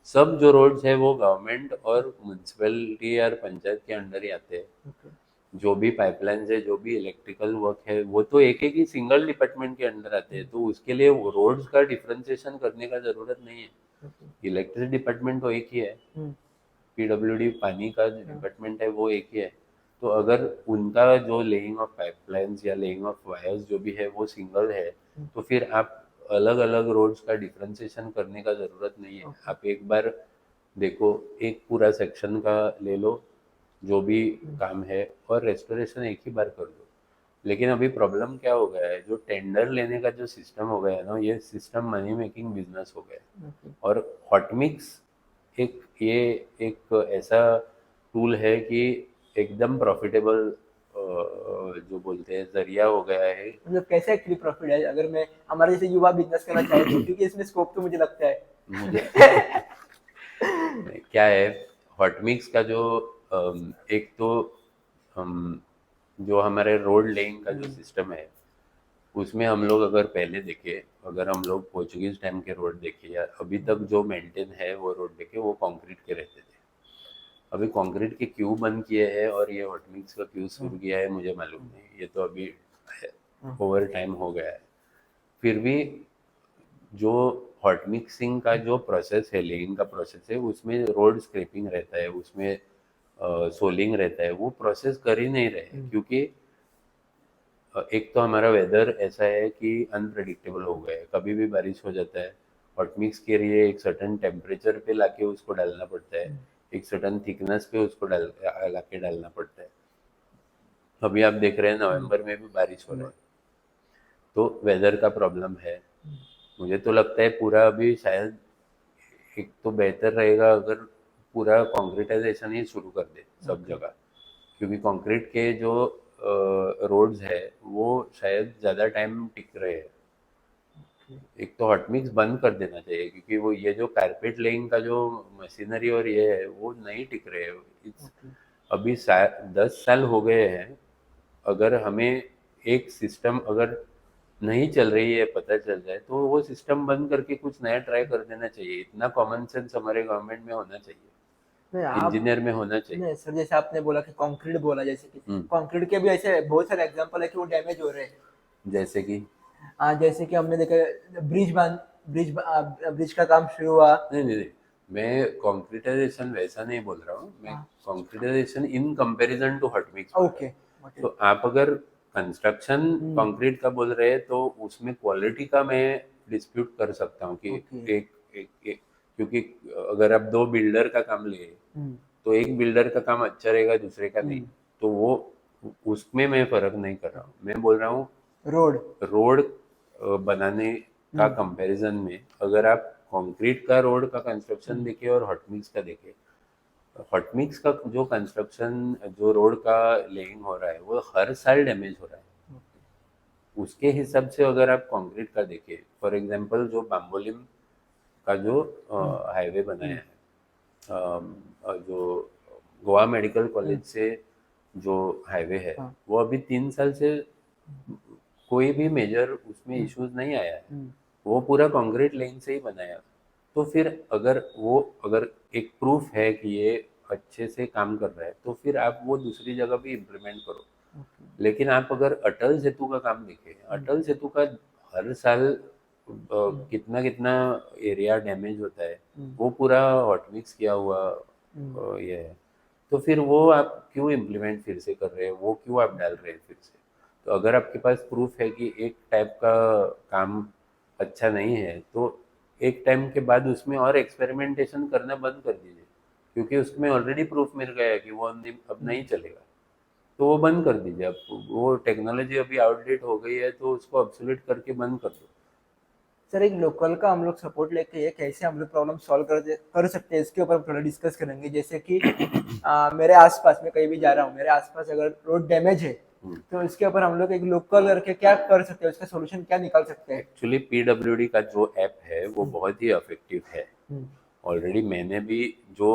Speaker 1: सब जो रोड्स है वो गवर्नमेंट और म्यूनसिपैलिटी और पंचायत के अंडर ही आते हैं। जो भी पाइपलाइंस है, जो भी इलेक्ट्रिकल वर्क है, वो तो एक एक ही सिंगल डिपार्टमेंट के अंडर आते हैं, तो उसके लिए रोड्स का डिफरेंशिएशन करने का जरूरत नहीं है। इलेक्ट्रिसिटी डिपार्टमेंट तो एक ही है, पीडब्ल्यूडी पानी का डिपार्टमेंट है वो एक ही है। तो अगर उनका जो लेइंग ऑफ पाइपलाइंस या लेइंग ऑफ वायर्स जो भी है वो सिंगल है, तो फिर आप अलग अलग रोड्स का डिफरेंशिएशन करने का जरूरत नहीं है। आप एक बार देखो, एक पूरा सेक्शन का ले लो जो भी काम है, और रेस्टोरेशन एक ही बार कर दो। लेकिन अभी प्रॉब्लम क्या हो गया है, जो टेंडर लेने का जो सिस्टम हो गया है ना, ये सिस्टम मनी मेकिंग बिजनेस हो गया है। और हॉटमिक्स ये एक ऐसा टूल है कि एकदम प्रॉफिटेबल जो बोलते हैं जरिया हो गया है।
Speaker 2: मतलब कैसे एक्चुअली प्रॉफिट है अगर मैं हमारे जैसे युवा बिजनेस करना चाहे तो? क्योंकि इसमें स्कोप तो मुझे लगता है।
Speaker 1: मुझे क्या है, हॉटमिक्स का जो एक तो जो हमारे रोड लेइंग का जो सिस्टम है, उसमें हम लोग अगर पहले देखें, अगर हम लोग पोर्चुगीज टाइम के रोड देखें या अभी तक जो मेंटेन है वो रोड देखें, वो कंक्रीट के रहते थे। अभी कंक्रीट के क्यों बंद किए हैं और ये हॉटमिक्स का क्यों शुरू किया है मुझे मालूम नहीं, ये तो अभी ओवर टाइम हो गया है। फिर भी जो हॉट मिक्सिंग का जो प्रोसेस है, लेइंग का प्रोसेस है, उसमें रोड स्क्रैपिंग रहता है, उसमें सोलिंग रहता है, वो प्रोसेस कर ही नहीं रहे। क्योंकि एक तो हमारा वेदर ऐसा है कि अनप्रडिक्टेबल हो गया है, कभी भी बारिश हो जाता है। हॉट मिक्स के लिए एक सर्टन टेम्परेचर पे लाके उसको डालना पड़ता है, एक सर्टन थिकनेस पे उसको लाके डालना पड़ता है। अभी आप देख रहे हैं नवंबर में भी बारिश हो रहा है, तो वेदर का प्रॉब्लम है। मुझे तो लगता है पूरा अभी शायद एक तो बेहतर रहेगा अगर पूरा कंक्रीटाइजेशन ही शुरू कर दे सब जगह, क्योंकि कंक्रीट के जो रोड्स है वो शायद ज़्यादा टाइम टिक रहे हैं। एक तो हॉट मिक्स बंद कर देना चाहिए, क्योंकि वो ये जो कारपेट लेइंग का जो मशीनरी और ये है वो नहीं टिक रहे हैं। अभी 10 साल हो गए हैं। अगर हमें एक सिस्टम अगर नहीं चल रही है पता चल जाए, तो वो सिस्टम बंद करके कुछ नया ट्राई कर देना चाहिए। इतना कॉमन सेंस हमारे गवर्नमेंट में होना चाहिए,
Speaker 2: नहीं आप
Speaker 1: इंजीनियर में होना चाहिए।
Speaker 2: नहीं सर, जैसे आपने बोला कि कंक्रीट बोला, जैसे कि
Speaker 1: हम्म।
Speaker 2: कंक्रीट के भी ऐसे बहुत सारे एग्जांपल है कि वो डैमेज हो रहे हैं।
Speaker 1: जैसे कि
Speaker 2: जैसे कि हमने देखा ब्रिज का काम शुरू हुआ।
Speaker 1: नहीं नहीं नहीं, मैं कॉन्क्रिटाइजेशन वैसा नहीं बोल रहा हूँ, मैं concretization in comparison to hot mix बोल रहा
Speaker 2: ओके।
Speaker 1: हूँ। तो आप अगर कंस्ट्रक्शन कंक्रीट का बोल रहे हैं तो उसमें क्वालिटी का मैं डिस्प्यूट कर सकता हूँ कि
Speaker 2: ओके।
Speaker 1: एक क्योंकि अगर आप दो बिल्डर का काम ले, तो एक बिल्डर का काम अच्छा रहेगा, दूसरे का नहीं, तो वो उसमें मैं फर्क नहीं कर रहा हूँ। मैं बोल रहा हूँ
Speaker 2: रोड।
Speaker 1: रोड बनाने का कंपैरिजन में अगर आप कंक्रीट का रोड का कंस्ट्रक्शन देखें और हॉट मिक्स का देखें, हॉट मिक्स का जो कंस्ट्रक्शन, जो रोड का लेइंग हो रहा है, वो हर साल डैमेज हो रहा है। उसके हिसाब से अगर आप कंक्रीट का देखें, फॉर एग्जांपल जो बाम्बोलिम का जो हाईवे बनाया है, जो गोवा मेडिकल कॉलेज से जो हाईवे है, वो अभी 3 साल से कोई भी मेजर उसमें इश्यूज नहीं आया है। वो पूरा कंक्रीट लेन से ही बनाया। तो फिर अगर एक प्रूफ है कि ये अच्छे से काम कर रहा है, तो फिर आप वो दूसरी जगह भी इम्प्लीमेंट करो। लेकिन आप अगर अटल सेतु का काम देखें, अटल सेतु का हर साल कितना कितना एरिया डैमेज होता है, वो पूरा हॉट मिक्स किया हुआ ये है। तो फिर वो आप क्यों इम्प्लीमेंट फिर से कर रहे हैं, वो क्यों आप डाल रहे हैं फिर से? तो अगर आपके पास प्रूफ है कि एक टाइप का काम अच्छा नहीं है, तो एक टाइम के बाद उसमें और एक्सपेरिमेंटेशन करना बंद कर दीजिए, क्योंकि उसमें ऑलरेडी प्रूफ मिल गया है कि वो अब नहीं चलेगा। तो वो बंद कर दीजिए। अब वो टेक्नोलॉजी अभी आउटडेट हो गई है, तो उसको ऑब्सोलीट करके बंद कर दो।
Speaker 2: सर एक लोकल का हम लोग सपोर्ट लेके ये कैसे हम लोग प्रॉब्लम सॉल्व कर सकते हैं, इसके ऊपर हम थोड़ा डिस्कस करेंगे। जैसे कि मेरे आसपास में कहीं भी जा रहा हूँ, मेरे आसपास अगर रोड डैमेज है, तो इसके ऊपर हम लोग एक लोकल करके क्या कर सकते हैं, उसका सोल्यूशन क्या निकाल सकते हैं?
Speaker 1: एक्चुअली पीडब्ल्यूडी का जो ऐप है वो बहुत ही इफेक्टिव है।
Speaker 2: हम्म,
Speaker 1: ऑलरेडी मैंने भी जो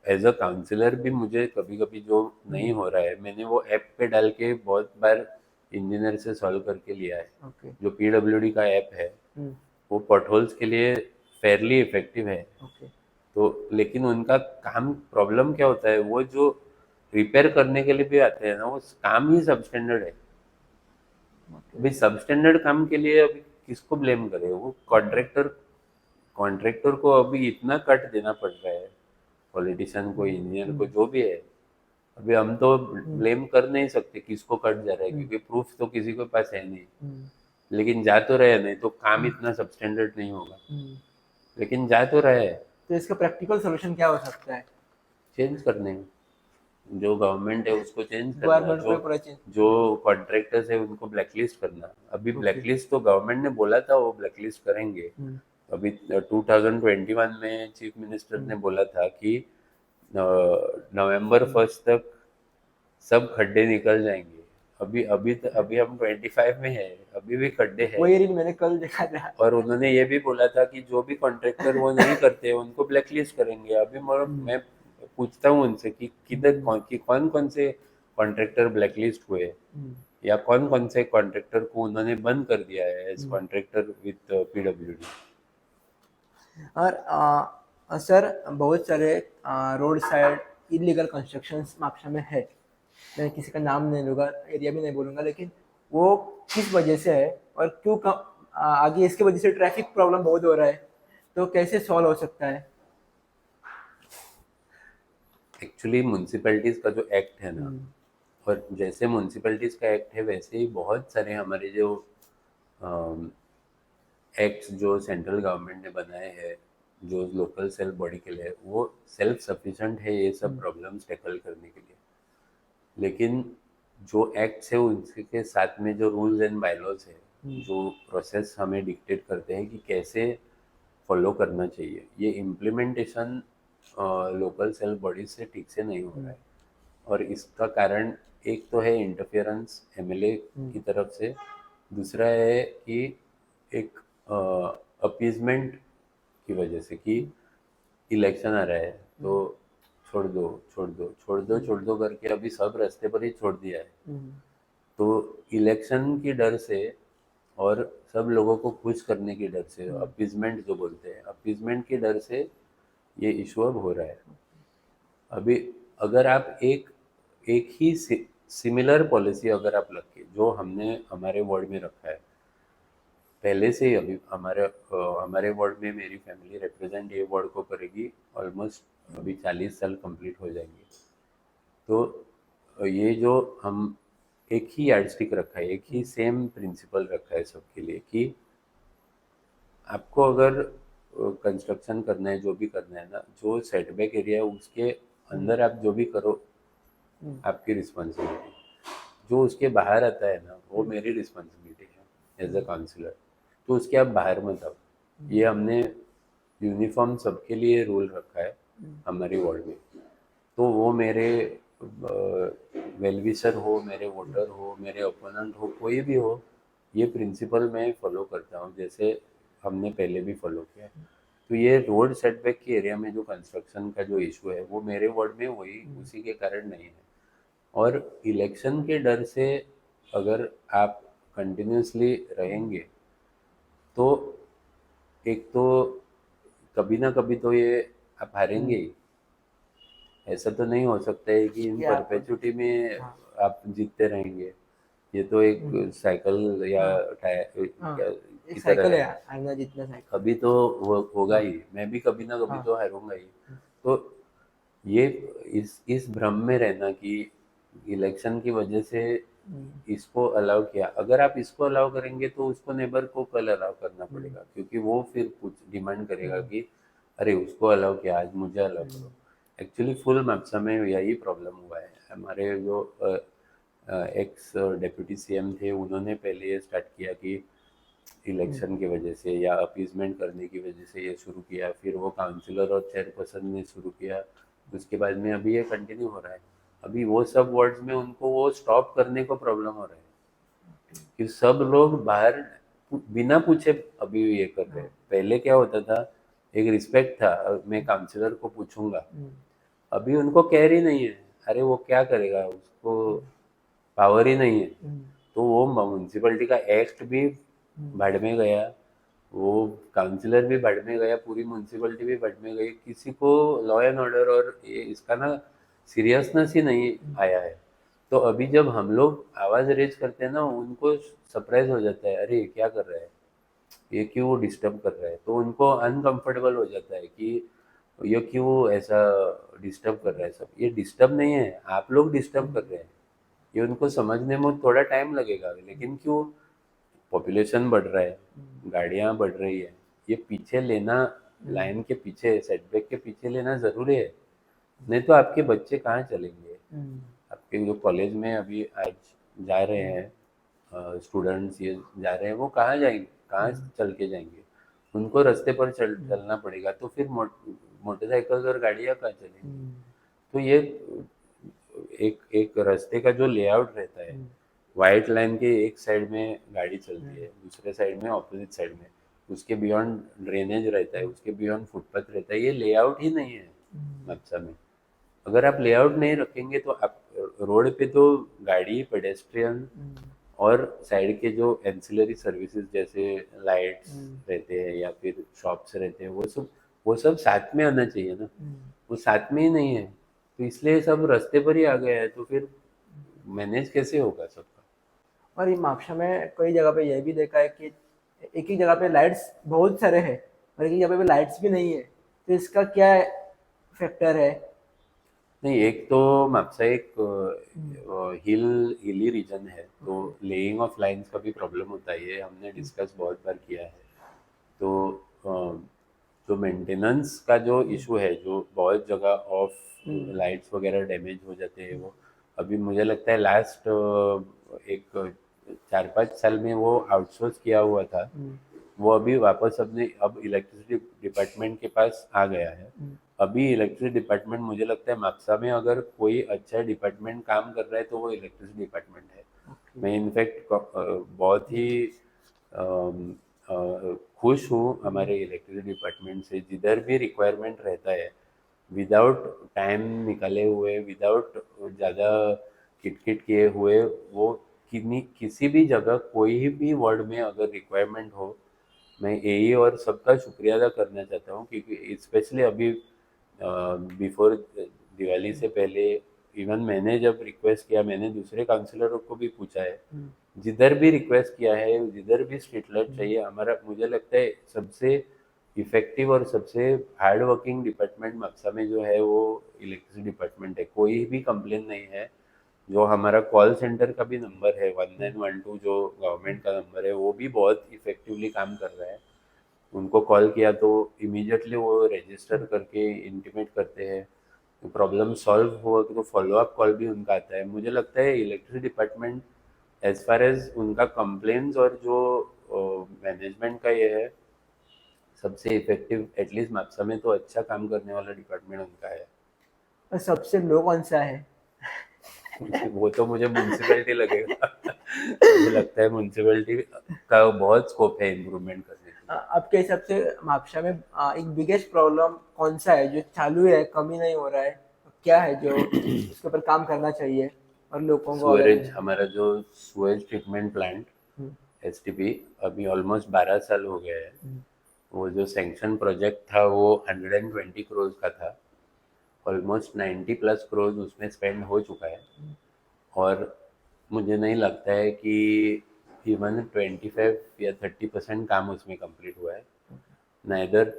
Speaker 1: एज अ काउंसलर भी, मुझे कभी कभी जो नहीं हो रहा है, मैंने वो ऐप पे डाल के बहुत बार इंजीनियर से सॉल्व करके लिया है।
Speaker 2: ओके।
Speaker 1: जो पीडब्ल्यूडी का ऐप है
Speaker 2: हम्म,
Speaker 1: वो पॉटहोल्स के लिए फेयरली इफेक्टिव है।
Speaker 2: ओके।
Speaker 1: तो लेकिन उनका काम, प्रॉब्लम क्या होता है, वो जो रिपेयर करने के लिए भी आते हैं ना, वो काम ही सबस्टैंडर्ड है।
Speaker 2: ओके।
Speaker 1: अभी सबस्टैंडर्ड काम के लिए अभी किसको ब्लेम करे? वो कॉन्ट्रैक्टर, कॉन्ट्रैक्टर को अभी इतना कट देना पड़ रहा है, पॉलिटिशियन को, इंजीनियर को, जो भी है। अभी हम तो ब्लेम कर नहीं सकते किसको कट जा रहा है, क्योंकि प्रूफ तो किसी के पास है नहीं। लेकिन जा तो रहे हैं, नहीं तो काम इतना सबस्टैंडर्ड नहीं होगा। लेकिन जा तो रहे हैं।
Speaker 2: तो इसका प्रैक्टिकल सोल्यूशन क्या हो सकता है?
Speaker 1: चेंज करने, जो गवर्नमेंट है उसको चेंज करना,
Speaker 2: गवर्नमेंट
Speaker 1: जो
Speaker 2: को पूरा चेंज।
Speaker 1: जो कॉन्ट्रैक्टर्स है उनको ब्लैकलिस्ट करना। अभी
Speaker 2: ओके।
Speaker 1: ब्लैकलिस्ट तो गवर्नमेंट ने बोला था वो ब्लैकलिस्ट करेंगे। अभी 2021 में चीफ मिनिस्टर ने बोला था कि नवंबर 1 तक सब खड्डे निकल जाएंगे। अभी हम 25 में है, अभी भी खड्डे हैं।
Speaker 2: वही रील मैंने कल देखा था।
Speaker 1: और उन्होंने ये भी बोला था कि जो भी कॉन्ट्रैक्टर वो नहीं करते उनको ब्लैकलिस्ट करेंगे। अभी मैं पूछता हूँ उनसे कि किधर कौन कौन से कॉन्ट्रैक्टर ब्लैकलिस्ट हुए, या कौन कौन से कॉन्ट्रैक्टर को उन्होंने बंद कर दिया है एज कॉन्ट्रैक्टर विद पीडब्ल्यूडी।
Speaker 2: और सर बहुत सारे रोड साइड इलीगल कंस्ट्रक्शंस मापशा में है। मैं किसी का नाम नहीं लूँगा, एरिया भी नहीं बोलूँगा, लेकिन वो किस वजह से है और क्यों आगे इसके वजह से ट्रैफिक प्रॉब्लम बहुत हो रहा है, तो कैसे सॉल्व हो सकता है?
Speaker 1: एक्चुअली म्यूनसिपैलिटीज का जो एक्ट है ना, और जैसे म्यूनसिपैलिटीज का एक्ट है वैसे ही बहुत सारे हमारे जो एक्ट्स जो सेंट्रल गवर्नमेंट ने बनाए हैं, जो लोकल सेल्फ बॉडी के लिए, वो सेल्फ सफिशिएंट है ये सब प्रॉब्लम्स टैकल करने के लिए। लेकिन जो एक्ट्स है उनके साथ में जो रूल्स एंड बायलॉज है, जो प्रोसेस हमें डिक्टेट करते हैं कि कैसे फॉलो करना चाहिए, ये इम्प्लीमेंटेशन लोकल सेल्फ बॉडी से ठीक से नहीं हो रहा है। और इसका कारण एक तो है इंटरफेरेंस एमएलए की तरफ से, दूसरा है कि एक अपीजमेंट की वजह से, कि इलेक्शन आ रहा है तो छोड़ दो छोड़ दो छोड़ दो छोड़ दो करके अभी सब रास्ते पर ही छोड़ दिया है। तो इलेक्शन की डर से और सब लोगों को खुश करने की डर से, अपीजमेंट जो बोलते हैं, अपीजमेंट की डर से ये इशू अब हो रहा है। अभी अगर आप एक एक ही सिमिलर पॉलिसी अगर आप रखें, जो हमने हमारे वार्ड में रखा है पहले से ही। अभी हमारे वार्ड में मेरी फैमिली रिप्रेजेंट ये वार्ड को करेगी, ऑलमोस्ट अभी 40 साल कंप्लीट हो जाएंगे। तो ये जो हम एक ही यार्डस्टिक रखा है, एक ही सेम प्रिंसिपल रखा है सबके लिए, कि आपको अगर कंस्ट्रक्शन करना है, जो भी करना है ना, जो सेटबैक एरिया है उसके अंदर आप जो भी करो आपकी रिस्पॉन्सिबिलिटी। जो उसके बाहर आता है ना, वो मेरी रिस्पॉन्सिबिलिटी है एज अ काउंसलर। तो उसके आप बाहर मत आओ। ये हमने यूनिफॉर्म सबके लिए रूल रखा है हमारी वार्ड में। तो वो मेरे वेलविशर हो, मेरे वोटर हो, मेरे ओपोनेंट हो, कोई भी हो, ये प्रिंसिपल मैं फॉलो करता हूँ जैसे हमने पहले भी फॉलो किया है। तो ये रोड सेटबैक के एरिया में जो कंस्ट्रक्शन का जो इशू है वो मेरे वार्ड में वही उसी के कारण नहीं है। और इलेक्शन के डर से अगर आप कंटिन्यूसली रहेंगे तो एक तो कभी ना कभी तो ये आप हारेंगे ही। ऐसा तो नहीं हो सकता है कि इन
Speaker 2: ये आप।
Speaker 1: परपेचुटी में
Speaker 2: हाँ।
Speaker 1: आप जीतते रहेंगे। ये तो एक साइकिल या
Speaker 2: हाँ
Speaker 1: टायर
Speaker 2: हाँ
Speaker 1: क्या
Speaker 2: एक
Speaker 1: की तरह
Speaker 2: साइकिल है
Speaker 1: है।
Speaker 2: हारना जीतना साइकिल।
Speaker 1: कभी तो वो होगा
Speaker 2: हाँ
Speaker 1: ही, मैं भी कभी ना कभी
Speaker 2: हाँ
Speaker 1: तो हारूंगा ही। तो ये इस भ्रम में रहना कि इलेक्शन की वजह से
Speaker 2: हम्म,
Speaker 1: इसको अलाउ किया, अगर आप इसको अलाउ करेंगे तो उसको नेबर को कल अलाउ करना
Speaker 2: हम्म,
Speaker 1: पड़ेगा, क्योंकि वो फिर कुछ डिमांड करेगा
Speaker 2: हम्म,
Speaker 1: कि अरे उसको अलाउ किया, आज मुझे अलाउ
Speaker 2: हम्म,
Speaker 1: करो। एक्चुअली फुल माप्सा में यही प्रॉब्लम हुआ है। हमारे जो एक्स डेप्यूटी सीएम थे, उन्होंने पहले ये स्टार्ट किया कि
Speaker 2: हम्म,
Speaker 1: इलेक्शन की वजह से या अपीजमेंट करने की वजह से ये शुरू किया, फिर वो काउंसिलर और चेयरपर्सन ने शुरू किया, उसके बाद में अभी ये कंटिन्यू हो रहा है। अभी वो सब वर्ड्स में उनको वो स्टॉप करने को प्रॉब्लम हो रहा है कि सब लोग बाहर बिना पूछे अभी ये कर रहे हैं।
Speaker 2: हाँ,
Speaker 1: पहले क्या होता था, एक रिस्पेक्ट था, मैं काउंसिलर को पूछूंगा।
Speaker 2: हम्म,
Speaker 1: अभी उनको कैर ही नहीं है, अरे वो क्या करेगा, उसको पावर ही नहीं है।
Speaker 2: हम्म,
Speaker 1: तो वो म्यूनसिपलिटी का एक्ट भी
Speaker 2: हम्म,
Speaker 1: भाड़ में गया, वो काउंसिलर भी भाड़ में गया, पूरी म्यूनसिपलिटी भी भाड़ में गई, किसी को लॉ एंड ऑर्डर और ये इसका ना सीरियसनेस ही नहीं आया है। तो अभी जब हम लोग आवाज रेज करते हैं ना, उनको सरप्राइज हो जाता है, अरे ये क्या कर रहा है, ये क्यों डिस्टर्ब कर रहा है, तो उनको अनकंफर्टेबल हो जाता है कि ये क्यों ऐसा डिस्टर्ब कर रहा है। सब ये डिस्टर्ब नहीं है, आप लोग डिस्टर्ब कर रहे हैं। ये उनको समझने में थोड़ा टाइम लगेगा, लेकिन क्यों, पॉपुलेशन बढ़ रहा है, गाड़ियां बढ़ रही है, ये पीछे लेना, लाइन के पीछे, सेटबैक के पीछे लेना जरूरी है। नहीं तो आपके बच्चे कहाँ चलेंगे,
Speaker 2: हम्म,
Speaker 1: आपके जो कॉलेज में अभी आज जा रहे हैं स्टूडेंट्स, ये जा रहे हैं, वो कहाँ जाएंगे, कहाँ चल के जाएंगे, उनको रास्ते पर चलना पड़ेगा, तो फिर मोटरसाइकिल और गाड़ियाँ कहाँ चलेंगी।
Speaker 2: हम्म,
Speaker 1: तो ये एक एक रास्ते का जो लेआउट रहता है, वाइट लाइन के एक साइड में गाड़ी चलती है, दूसरे साइड में ऑपोजिट साइड में, उसके बियॉन्ड ड्रेनेज रहता है, उसके बियॉन्ड फुटपाथ रहता है, ये लेआउट ही नहीं है नक्शा में। अगर आप लेआउट नहीं रखेंगे तो आप रोड पे तो गाड़ी, पेडेस्ट्रियन और साइड के जो एंसिलरी सर्विसेज जैसे लाइट्स रहते हैं या फिर शॉप्स रहते हैं, वो सब साथ में आना चाहिए ना, वो साथ में ही नहीं है। तो इसलिए सब रास्ते पर ही आ गया है, तो फिर मैनेज कैसे होगा सबका।
Speaker 2: और ये मापशा में कई जगह पे यह भी देखा है कि एक ही जगह पे लाइट्स बहुत सारे हैं और एक ही जगह पे लाइट्स भी नहीं है, तो इसका क्या फैक्टर है?
Speaker 1: नहीं, एक तो मापसा एक हिली रीजन है, तो
Speaker 2: ओके।
Speaker 1: लेइंग ऑफ लाइंस का भी प्रॉब्लम होता है, ये हमने डिस्कस बहुत बार किया है। तो जो मेंटेनेंस का जो इशू है, जो बहुत जगह ऑफ लाइट्स वगैरह डैमेज हो जाते हैं, वो अभी मुझे लगता है लास्ट एक 4-5 साल में वो आउटसोर्स किया हुआ था, वो अभी वापस अपने अब इलेक्ट्रिसिटी डिपार्टमेंट के पास आ गया है। अभी इलेक्ट्रिसिटी डिपार्टमेंट, मुझे लगता है माक्सा में अगर कोई अच्छा डिपार्टमेंट काम कर रहा है तो वो इलेक्ट्रिसिटी डिपार्टमेंट है। मैं इनफैक्ट बहुत ही अम, खुश हूँ हमारे इलेक्ट्रिसिटी डिपार्टमेंट से, जिधर भी रिक्वायरमेंट रहता है, विदाउट टाइम निकाले हुए, विदाउट ज़्यादा किटकिट किए हुए, वो किसी भी जगह कोई भी वार्ड में अगर रिक्वायरमेंट हो, मैं यही और सबका शुक्रिया अदा करना चाहता हूँ, क्योंकि स्पेशली अभी बिफोर दिवाली से पहले, इवन मैंने जब रिक्वेस्ट किया, मैंने दूसरे काउंसिलरों को भी पूछा है, जिधर भी रिक्वेस्ट किया है, जिधर भी स्ट्रीट लाइट चाहिए, हमारा मुझे लगता है सबसे इफेक्टिव और सबसे हार्ड वर्किंग डिपार्टमेंट मक्सा में जो है वो इलेक्ट्रिसिटी डिपार्टमेंट है। कोई भी कंप्लेन नहीं है। जो हमारा कॉल सेंटर का भी नंबर है 1912, जो गवर्नमेंट का नंबर है, वो भी बहुत इफेक्टिवली काम कर रहा है। उनको कॉल किया तो इमीडिएटली वो रजिस्टर करके इंटीमेट करते हैं, प्रॉब्लम सॉल्व हुआ तो फॉलो अप कॉल भी उनका आता है। मुझे लगता है electricity department as far as उनका कंप्लेन्स और जो मैनेजमेंट का ये है, सबसे इफेक्टिव, एटलीस्ट मापसा में तो अच्छा काम करने वाला डिपार्टमेंट उनका है।
Speaker 2: और सबसे लो कौन सा है?
Speaker 1: वो तो मुझे म्यूनसिपैलिटी लगेगा। मुझे लगता है म्यूनसिपैलिटी का बहुत स्कोप है इम्प्रूवमेंट करने के लिए।
Speaker 2: आपके हिसाब से मापशा में एक बिगेस्ट प्रॉब्लम कौन सा है जो चालू है, कमी नहीं हो रहा है? क्या है जो उसके ऊपर काम करना चाहिए और लोगों को अवेयर
Speaker 1: सुअरेज,
Speaker 2: करना चाहिए?
Speaker 1: हमारा जो सुएज ट्रीटमेंट प्लांट
Speaker 2: हम्म,
Speaker 1: एसटीपी, अभी ऑलमोस्ट 12 साल हो गए हैं।
Speaker 2: हम्म,
Speaker 1: वो जो सैंक्शन प्रोजेक्ट था वो 120 करोड़ का था, ऑलमोस्ट 90+ करोड़ उसमें स्पेंड हो चुका है। और मुझे नहीं लगता है कि इवन 25 या 30% काम उसमें कंप्लीट हुआ है। नाइदर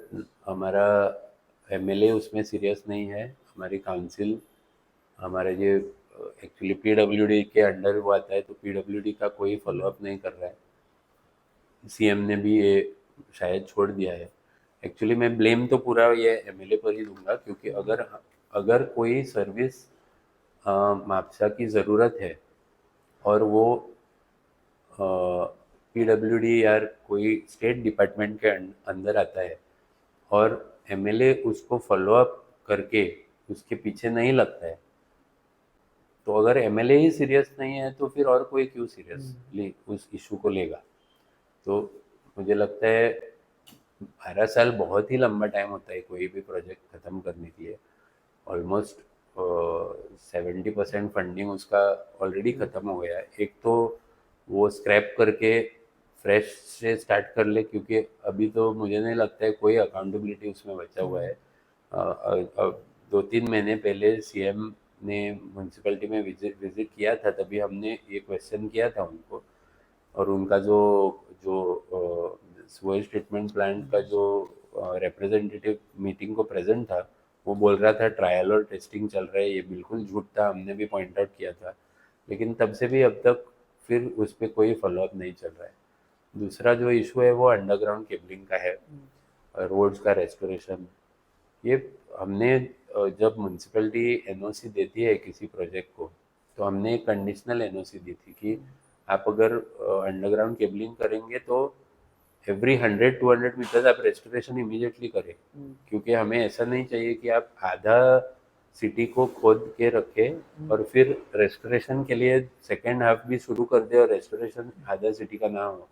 Speaker 1: हमारा एमएलए उसमें सीरियस नहीं है, हमारी काउंसिल, हमारे ये एक्चुअली पीडब्ल्यूडी के अंडर वो आता है, तो पीडब्ल्यूडी का कोई फॉलोअप नहीं कर रहा है। सीएम ने भी ये शायद छोड़ दिया है। एक्चुअली मैं ब्लेम तो पूरा ये एमएलए पर ही दूंगा, क्योंकि अगर अगर कोई सर्विस मापसा की ज़रूरत है और वो पीडब्ल्यूडी या कोई स्टेट डिपार्टमेंट के अंदर आता है और एमएलए उसको फॉलो अप करके उसके पीछे नहीं लगता है, तो अगर एमएलए ही सीरियस नहीं है तो फिर और कोई क्यों सीरियसली उस इशू को लेगा। तो मुझे लगता है 12 साल बहुत ही लंबा टाइम होता है कोई भी प्रोजेक्ट ख़त्म करने के लिए। ऑलमोस्ट 70% फंडिंग उसका ऑलरेडी ख़त्म हो गया है। एक तो वो स्क्रैप करके फ्रेश से स्टार्ट कर ले, क्योंकि अभी तो मुझे नहीं लगता है कोई अकाउंटेबिलिटी उसमें बचा हुआ है। 2-3 महीने पहले सीएम ने म्यूनसिपैलिटी में विजिट किया था, तभी हमने ये क्वेश्चन किया था उनको, और उनका जो जो सीवेज ट्रीटमेंट प्लांट का जो रिप्रेजेंटेटिव मीटिंग को प्रेजेंट था, वो बोल रहा था ट्रायल और टेस्टिंग चल रहा है। ये बिल्कुल झूठ था, हमने भी पॉइंट आउट किया था, लेकिन तब से भी अब तक फिर उस पर कोई फॉलोअप नहीं चल रहा है। दूसरा जो इशू है वो अंडरग्राउंड केबलिंग का है, रोड्स का रेस्टोरेशन। ये हमने जब म्यूनसिपैलिटी एनओसी देती है किसी प्रोजेक्ट को, तो हमने एक कंडीशनल एनओसी दी थी कि आप अगर अंडरग्राउंड केबलिंग करेंगे तो एवरी 100-200 मीटर्स आप रेस्टोरेशन इमीडिएटली करें, क्योंकि हमें ऐसा नहीं चाहिए कि आप आधा सिटी को खोद के रखें और फिर रेस्टोरेशन के लिए सेकेंड हाफ भी शुरू कर दे और रेस्टोरेशन आधा सिटी का ना हो।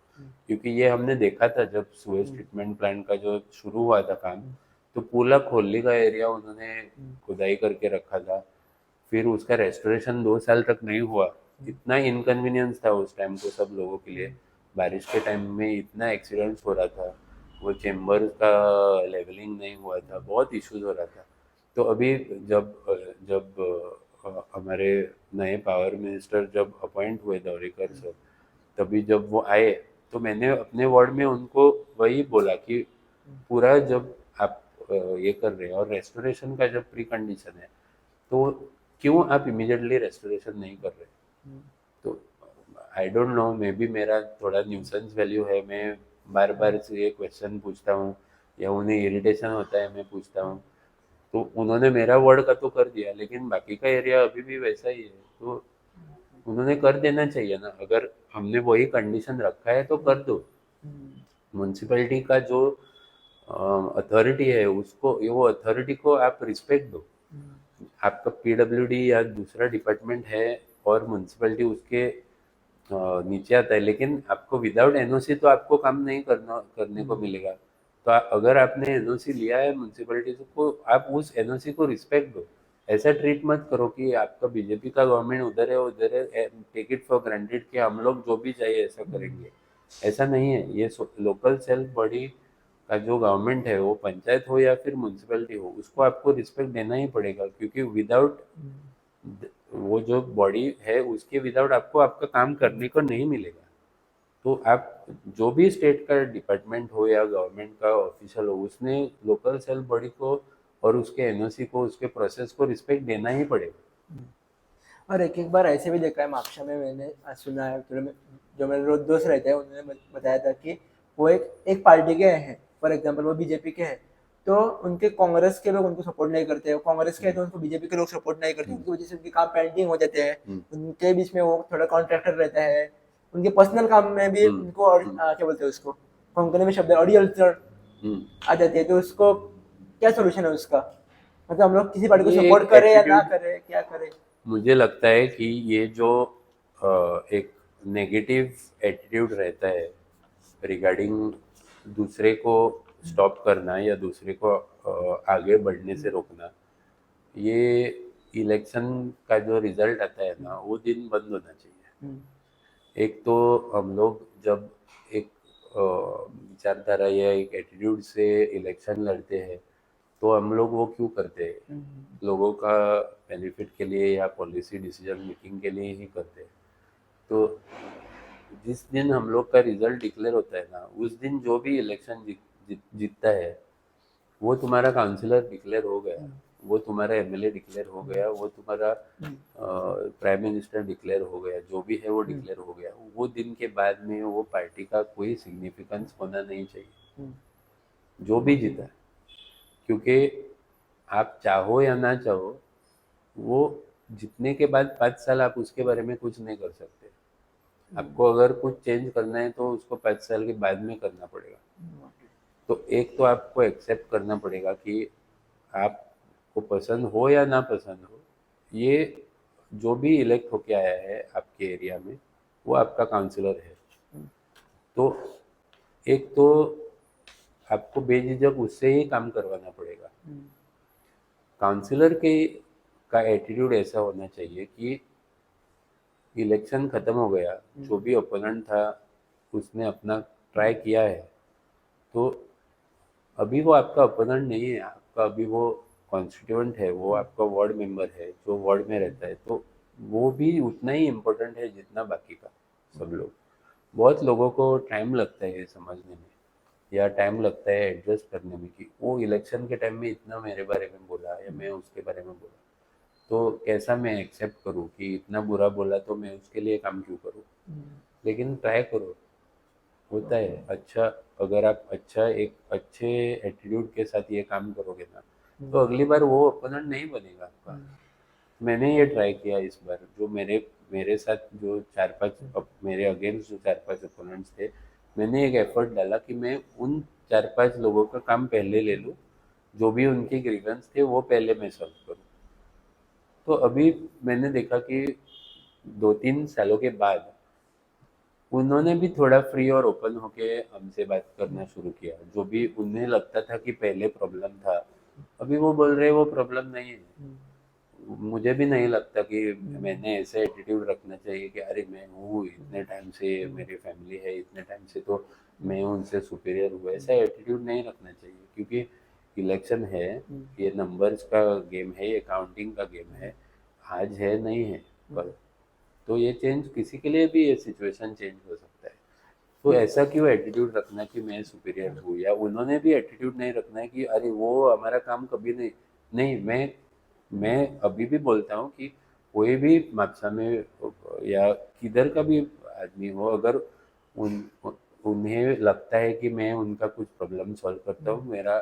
Speaker 1: क्योंकि ये हमने देखा था जब सुएज ट्रीटमेंट प्लांट का जो शुरू हुआ था काम, तो पूरा खोलने का एरिया उन्होंने खुदाई करके रखा था, फिर उसका रेस्टोरेशन 2 साल तक नहीं हुआ। इतना इनकन्वीनियंस था उस टाइम को सब लोगों के लिए। बारिश के टाइम में इतना एक्सीडेंट्स हो रहा था, वो चेम्बर का लेवलिंग नहीं हुआ था, बहुत इश्यूज हो रहा था। तो अभी जब जब हमारे नए पावर मिनिस्टर जब अपॉइंट हुए दौरेकर सर, तभी जब वो आए, तो मैंने अपने वार्ड में उनको वही बोला कि पूरा जब आप ये कर रहे हैं और रेस्टोरेशन का जब प्री कंडीशन है, तो क्यों आप इमीडिएटली रेस्टोरेशन नहीं कर रहे। तो I don't know, may be मेरा थोड़ा न्यूसेंस वैल्यू है, मैं बार बार से ये क्वेश्चन पूछता हूँ या उन्हें इरिटेशन होता है मैं पूछता हूँ। तो उन्होंने मेरा वर्ड का तो कर दिया, लेकिन बाकी का एरिया अभी भी वैसा ही है, तो उन्होंने कर देना चाहिए ना। अगर हमने वही कंडीशन रखा है तो कर दो। म्यूनसिपैलिटी का जो अथॉरिटी है उसको, वो अथॉरिटी को आप रिस्पेक्ट दो। आपका पीडब्ल्यूडी या दूसरा डिपार्टमेंट है और म्यूनसिपैलिटी उसके नीचे आता है, लेकिन आपको विदाउट एनओसी तो आपको काम नहीं करने को मिलेगा। तो अगर आपने एनओसी लिया है म्यूनसिपैलिटी से, को आप उस एनओसी को रिस्पेक्ट दो। ऐसा ट्रीट मत करो कि आपका बीजेपी का गवर्नमेंट उधर है, टेक इट फॉर ग्रांटेड कि हम लोग जो भी चाहिए ऐसा करेंगे। ऐसा नहीं है। ये लोकल सेल्फ बॉडी का जो गवर्नमेंट है, वो पंचायत हो या फिर म्यूनसिपैलिटी हो, उसको आपको रिस्पेक्ट देना ही पड़ेगा, क्योंकि विदाउट वो जो बॉडी है उसके विदाउट आपको आपका काम करने को नहीं मिलेगा। तो आप जो भी स्टेट का डिपार्टमेंट हो या गवर्नमेंट का ऑफिशियल हो, उसने लोकल सेल्फ बॉडी को और उसके एनओसी को, उसके प्रोसेस को रिस्पेक्ट देना ही पड़ेगा।
Speaker 2: और एक एक बार ऐसे भी देखा है मापशा में, मैंने सुना है, जो मेरे रोज दोस्त रहते हैं उन्होंने बताया था कि वो एक एक पार्टी के हैं, फॉर एग्जांपल वो बीजेपी के हैं, तो उनके कांग्रेस के लोग उनको सपोर्ट नहीं करते, वो कांग्रेस के हैं तो उनको बीजेपी के लोग सपोर्ट नहीं करते, उनकी वजह से उनके काम पेंडिंग हो जाते हैं, उनके बीच में वो थोड़ा कॉन्ट्रैक्टर रहता है, उनके पर्सनल काम में भी उनको क्या बोलते हैं उसको, कोंकणी में शब्द ऑडियो आ जाती है, तो उसको क्या सोल्यूशन है उसका, मतलब हम लोग किसी पार्टी को
Speaker 1: ये
Speaker 2: सपोर्ट
Speaker 1: एक
Speaker 2: करें या ना
Speaker 1: एटीट्यूड,
Speaker 2: करें, क्या करें।
Speaker 1: मुझे लगता है कि ये जो एक नेगेटिव एटीट्यूड रहता है रिगार्डिंग दूसरे को स्टॉप करना या दूसरे को आगे बढ़ने से रोकना, ये इलेक्शन का जो रिजल्ट आता है ना, वो दिन बंद होना चाहिए। एक तो हम लोग जब एक विचारधारा या एक एटीट्यूड से इलेक्शन लड़ते हैं, तो हम लोग वो क्यों करते हैं, लोगों का बेनिफिट के लिए या पॉलिसी डिसीजन मेकिंग के लिए ही करते हैं। तो जिस दिन हम लोग का रिजल्ट डिक्लेयर होता है ना, उस दिन जो भी इलेक्शन जीतता है, वो तुम्हारा काउंसिलर डिक्लेयर हो गया, वो तुम्हारा एमएलए डिक्लेयर हो गया, वो तुम्हारा प्राइम मिनिस्टर डिक्लेयर हो गया, जो भी है वो डिक्लेयर हो गया। वो दिन के बाद में वो पार्टी का कोई सिग्निफिकेंस होना नहीं चाहिए, जो भी जीता है। क्योंकि आप चाहो या ना चाहो, वो जीतने के बाद 5 साल आप उसके बारे में कुछ नहीं कर सकते। आपको अगर कुछ चेंज करना है तो उसको 5 साल के बाद में करना पड़ेगा। तो एक तो आपको एक्सेप्ट करना पड़ेगा कि आपको पसंद हो या ना पसंद हो, ये जो भी इलेक्ट होके आया है आपके एरिया में, वो आपका काउंसलर है। तो एक तो आपको बेझिझक उससे ही काम करवाना पड़ेगा। काउंसलर के का एटीट्यूड ऐसा होना चाहिए कि इलेक्शन खत्म हो गया, जो भी ओपोनेंट था उसने अपना ट्राई किया है, तो अभी वो आपका ओपोनेंट नहीं है, आपका अभी वो कॉन्स्टिट्यूएंट है, वो आपका वार्ड मेंबर है जो वार्ड में रहता है। तो वो भी उतना ही इम्पोर्टेंट है जितना बाकी का सब लोग। बहुत लोगों को टाइम लगता है ये समझने में, या टाइम लगता है एडजस्ट करने में कि वो इलेक्शन के टाइम में इतना मेरे बारे में बोला या मैं उसके बारे में बोला, तो कैसा मैं एक्सेप्ट करूँ कि इतना बुरा बोला तो मैं उसके लिए काम क्यों करूँ। लेकिन ट्राई करो, होता है अच्छा। अगर आप एक अच्छे एटीट्यूड के साथ ये काम करोगे ना, तो अगली बार वो ओपोनेंट नहीं बनेगा आपका। मैंने ये ट्राई किया इस बार, जो मेरे मेरे साथ जो 4-5 मेरे अगेंस्ट जो 4-5 ओपोनेंट्स थे, मैंने एक एफर्ट डाला कि मैं उन 4-5 लोगों का काम पहले ले लूँ, जो भी उनके ग्रीवेंस थे वो पहले मैं सॉल्व करूँ। तो अभी मैंने देखा कि 2-3 सालों के बाद उन्होंने भी थोड़ा फ्री और ओपन होके हमसे बात करना शुरू किया। जो भी उन्हें लगता था कि पहले प्रॉब्लम था, अभी वो बोल रहे वो प्रॉब्लम नहीं है। मुझे भी नहीं लगता कि मैंने ऐसे एटीट्यूड रखना चाहिए कि अरे मैं हूँ इतने टाइम से, मेरी फैमिली है इतने टाइम से, तो मैं उनसे सुपीरियर हूँ। ऐसा एटीट्यूड नहीं रखना चाहिए, क्योंकि इलेक्शन है, ये नंबर्स का गेम है, ये काउंटिंग का गेम है। आज है नहीं है कल, तो ये चेंज किसी के लिए भी ये सिचुएशन चेंज हो सकता है। तो ऐसा क्यों एटीट्यूड रखना कि मैं सुपीरियर हूँ, या उन्होंने भी एटीट्यूड नहीं रखना है कि अरे वो हमारा काम कभी नहीं। नहीं, मैं अभी भी बोलता हूँ कि कोई भी मापसा में या किधर का भी आदमी हो, अगर उन उन्हें लगता है कि मैं उनका कुछ प्रॉब्लम सॉल्व करता हूँ, मेरा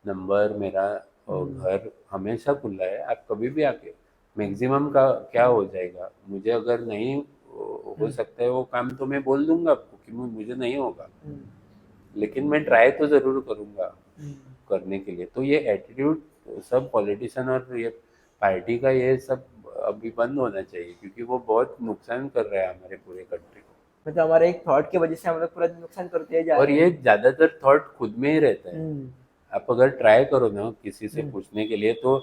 Speaker 1: नंबर, मेरा घर हमेशा खुला है। आप कभी भी आके, मैक्सिमम का क्या हो जाएगा, मुझे अगर नहीं हो सकता है वो काम, तो मैं बोल दूंगा आपको कि मुझे नहीं होगा, लेकिन मैं ट्राई तो जरूर करूंगा करने के लिए। तो ये एटीट्यूड सब पॉलिटिशियन और ये पार्टी का ये सब अभी बंद होना चाहिए, क्योंकि वो बहुत नुकसान कर रहा है हमारे पूरे कंट्री को।
Speaker 2: मतलब हमारे एक थॉट की वजह से हम लोग पूरा नुकसान करते जा
Speaker 1: और
Speaker 2: रहे
Speaker 1: ये
Speaker 2: हैं।
Speaker 1: ज्यादातर थॉट खुद में ही रहता है। आप अगर ट्राई करो ना किसी से पूछने के लिए, तो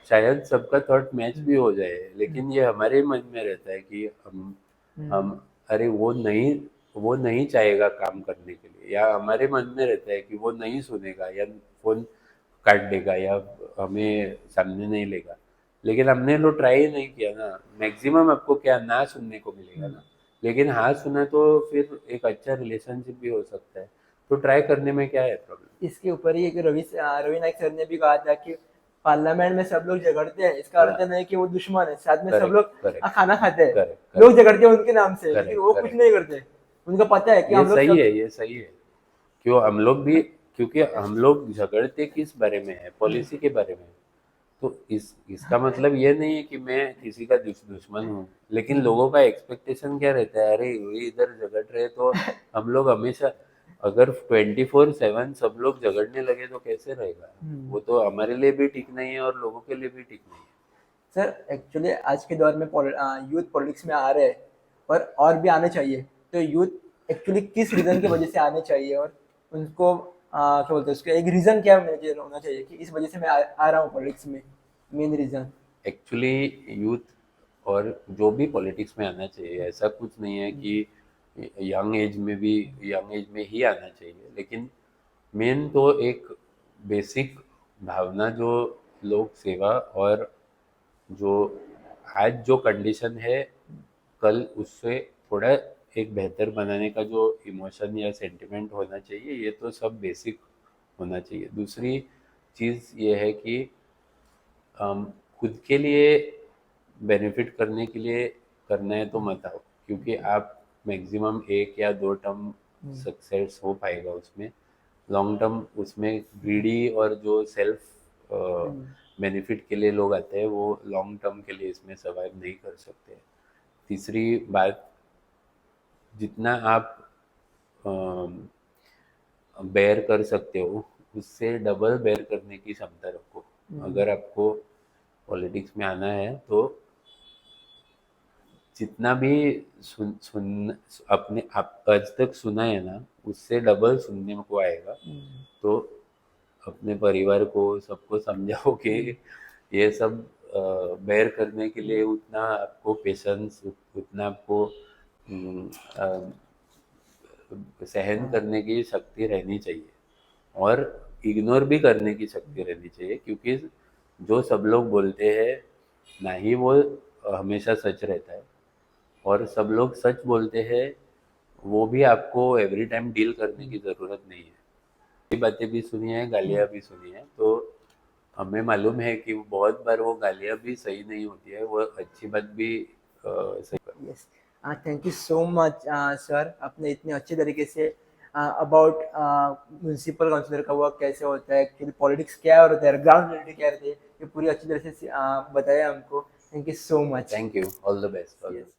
Speaker 1: शायद सबका थॉट मैच भी हो जाए, लेकिन ये हमारे मन में रहता है कि हम अरे वो नहीं चाहेगा काम करने के लिए, या हमारे मन में रहता है कि वो नहीं सुनेगा, या फोन काट देगा, या हमें सामने नहीं लेगा। लेकिन हमने तो ट्राई ही नहीं किया ना। मैक्सिमम आपको क्या ना सुनने को मिलेगा ना, लेकिन हाँ सुना तो फिर एक अच्छा रिलेशनशिप भी हो सकता है। तो ट्राई करने में क्या है प्रॉब्लम।
Speaker 2: इसके ऊपर ही एक रवि नाइक सर ने भी कहा था कि पार्लियामेंट में सब लोग झगड़ते हैं, इसका अर्थ
Speaker 1: हाँ,
Speaker 2: नहीं कि वो दुश्मन है, साथ में सब
Speaker 1: करेक्ट
Speaker 2: लोग
Speaker 1: करेक्ट
Speaker 2: खाना खाते हैं।
Speaker 1: करेक्ट
Speaker 2: लोग
Speaker 1: करेक्ट
Speaker 2: झगड़ते हैं उनके नाम से, लेकिन
Speaker 1: करेक्ट
Speaker 2: वो कुछ
Speaker 1: करेक्ट
Speaker 2: नहीं करते। उनको पता है कि
Speaker 1: ये
Speaker 2: हम लोग
Speaker 1: सही
Speaker 2: सब।
Speaker 1: है, ये सही है। क्यों हम लोग भी, क्योंकि हम लोग झगड़ते किस बारे में है, पॉलिसी के बारे में। तो इसका मतलब ये नहीं है कि मैं किसी का दुश्मन हूँ, लेकिन लोगों का एक्सपेक्टेशन क्या रहता है, अरे ये इधर झगड़ रहे तो हम लोग हमेशा, अगर 24/7 सब लोग झगड़ने लगे तो कैसे रहेगा। वो तो हमारे लिए भी ठीक नहीं है और लोगों के लिए भी ठीक नहीं है।
Speaker 2: सर एक्चुअली आज के दौर में यूथ पॉलिटिक्स में आ रहे हैं, और भी आने चाहिए। तो यूथ एक्चुअली किस रीजन की वजह से आने चाहिए, और उनको क्या बोलते हैं, उसका एक रीजन क्या होना चाहिए कि इस वजह से मैं आ रहा हूँ पॉलिटिक्स में, मेन रीजन।
Speaker 1: एक्चुअली यूथ और जो भी पॉलिटिक्स में आना चाहिए, ऐसा कुछ नहीं है कि यंग एज में ही आना चाहिए, लेकिन मेन तो एक बेसिक भावना जो लोक सेवा, और जो आज जो कंडीशन है, कल उससे थोड़ा एक बेहतर बनाने का जो इमोशन या सेंटिमेंट होना चाहिए, ये तो सब बेसिक होना चाहिए। दूसरी चीज़ ये है कि खुद के लिए बेनिफिट करने के लिए करना है तो मत आओ, क्योंकि आप मैक्सिमम 1 या 2 टर्म सक्सेस हो पाएगा उसमें। लॉन्ग टर्म उसमें ग्रीडी और जो सेल्फ बेनिफिट के लिए लोग आते हैं, वो लॉन्ग टर्म के लिए इसमें सर्वाइव नहीं कर सकते। तीसरी बात, जितना आप बेयर कर सकते हो उससे डबल बेयर करने की क्षमता रखो। अगर आपको पॉलिटिक्स में आना है तो जितना भी सुन अपने आप आज तक सुना है ना, उससे डबल सुनने को आएगा। तो अपने परिवार को सबको समझाओ कि ये सब बेयर करने के लिए उतना आपको पेशेंस, उतना आपको सहन करने की शक्ति रहनी चाहिए, और इग्नोर भी करने की शक्ति रहनी चाहिए, क्योंकि जो सब लोग बोलते हैं ना ही वो हमेशा सच रहता है, और सब लोग सच बोलते हैं वो भी आपको एवरी टाइम डील करने की ज़रूरत नहीं है। ये बातें भी सुनी है, गालियाँ भी सुनी है, तो हमें मालूम है कि बहुत बार वो गालियाँ भी सही नहीं होती है, वो अच्छी बात भी सही।
Speaker 2: Yes, thank you so much sir, आपने इतने अच्छे तरीके से अबाउट म्यूनसिपल काउंसिलर का वर्क कैसे होता है, एक्चुअली पॉलिटिक्स क्या होता है, ग्राउंड रियलिटी क्या रहती है, ये पूरी अच्छी तरह से बताया हमको। Thank you so much.
Speaker 1: Thank you, all the best.
Speaker 2: Yes.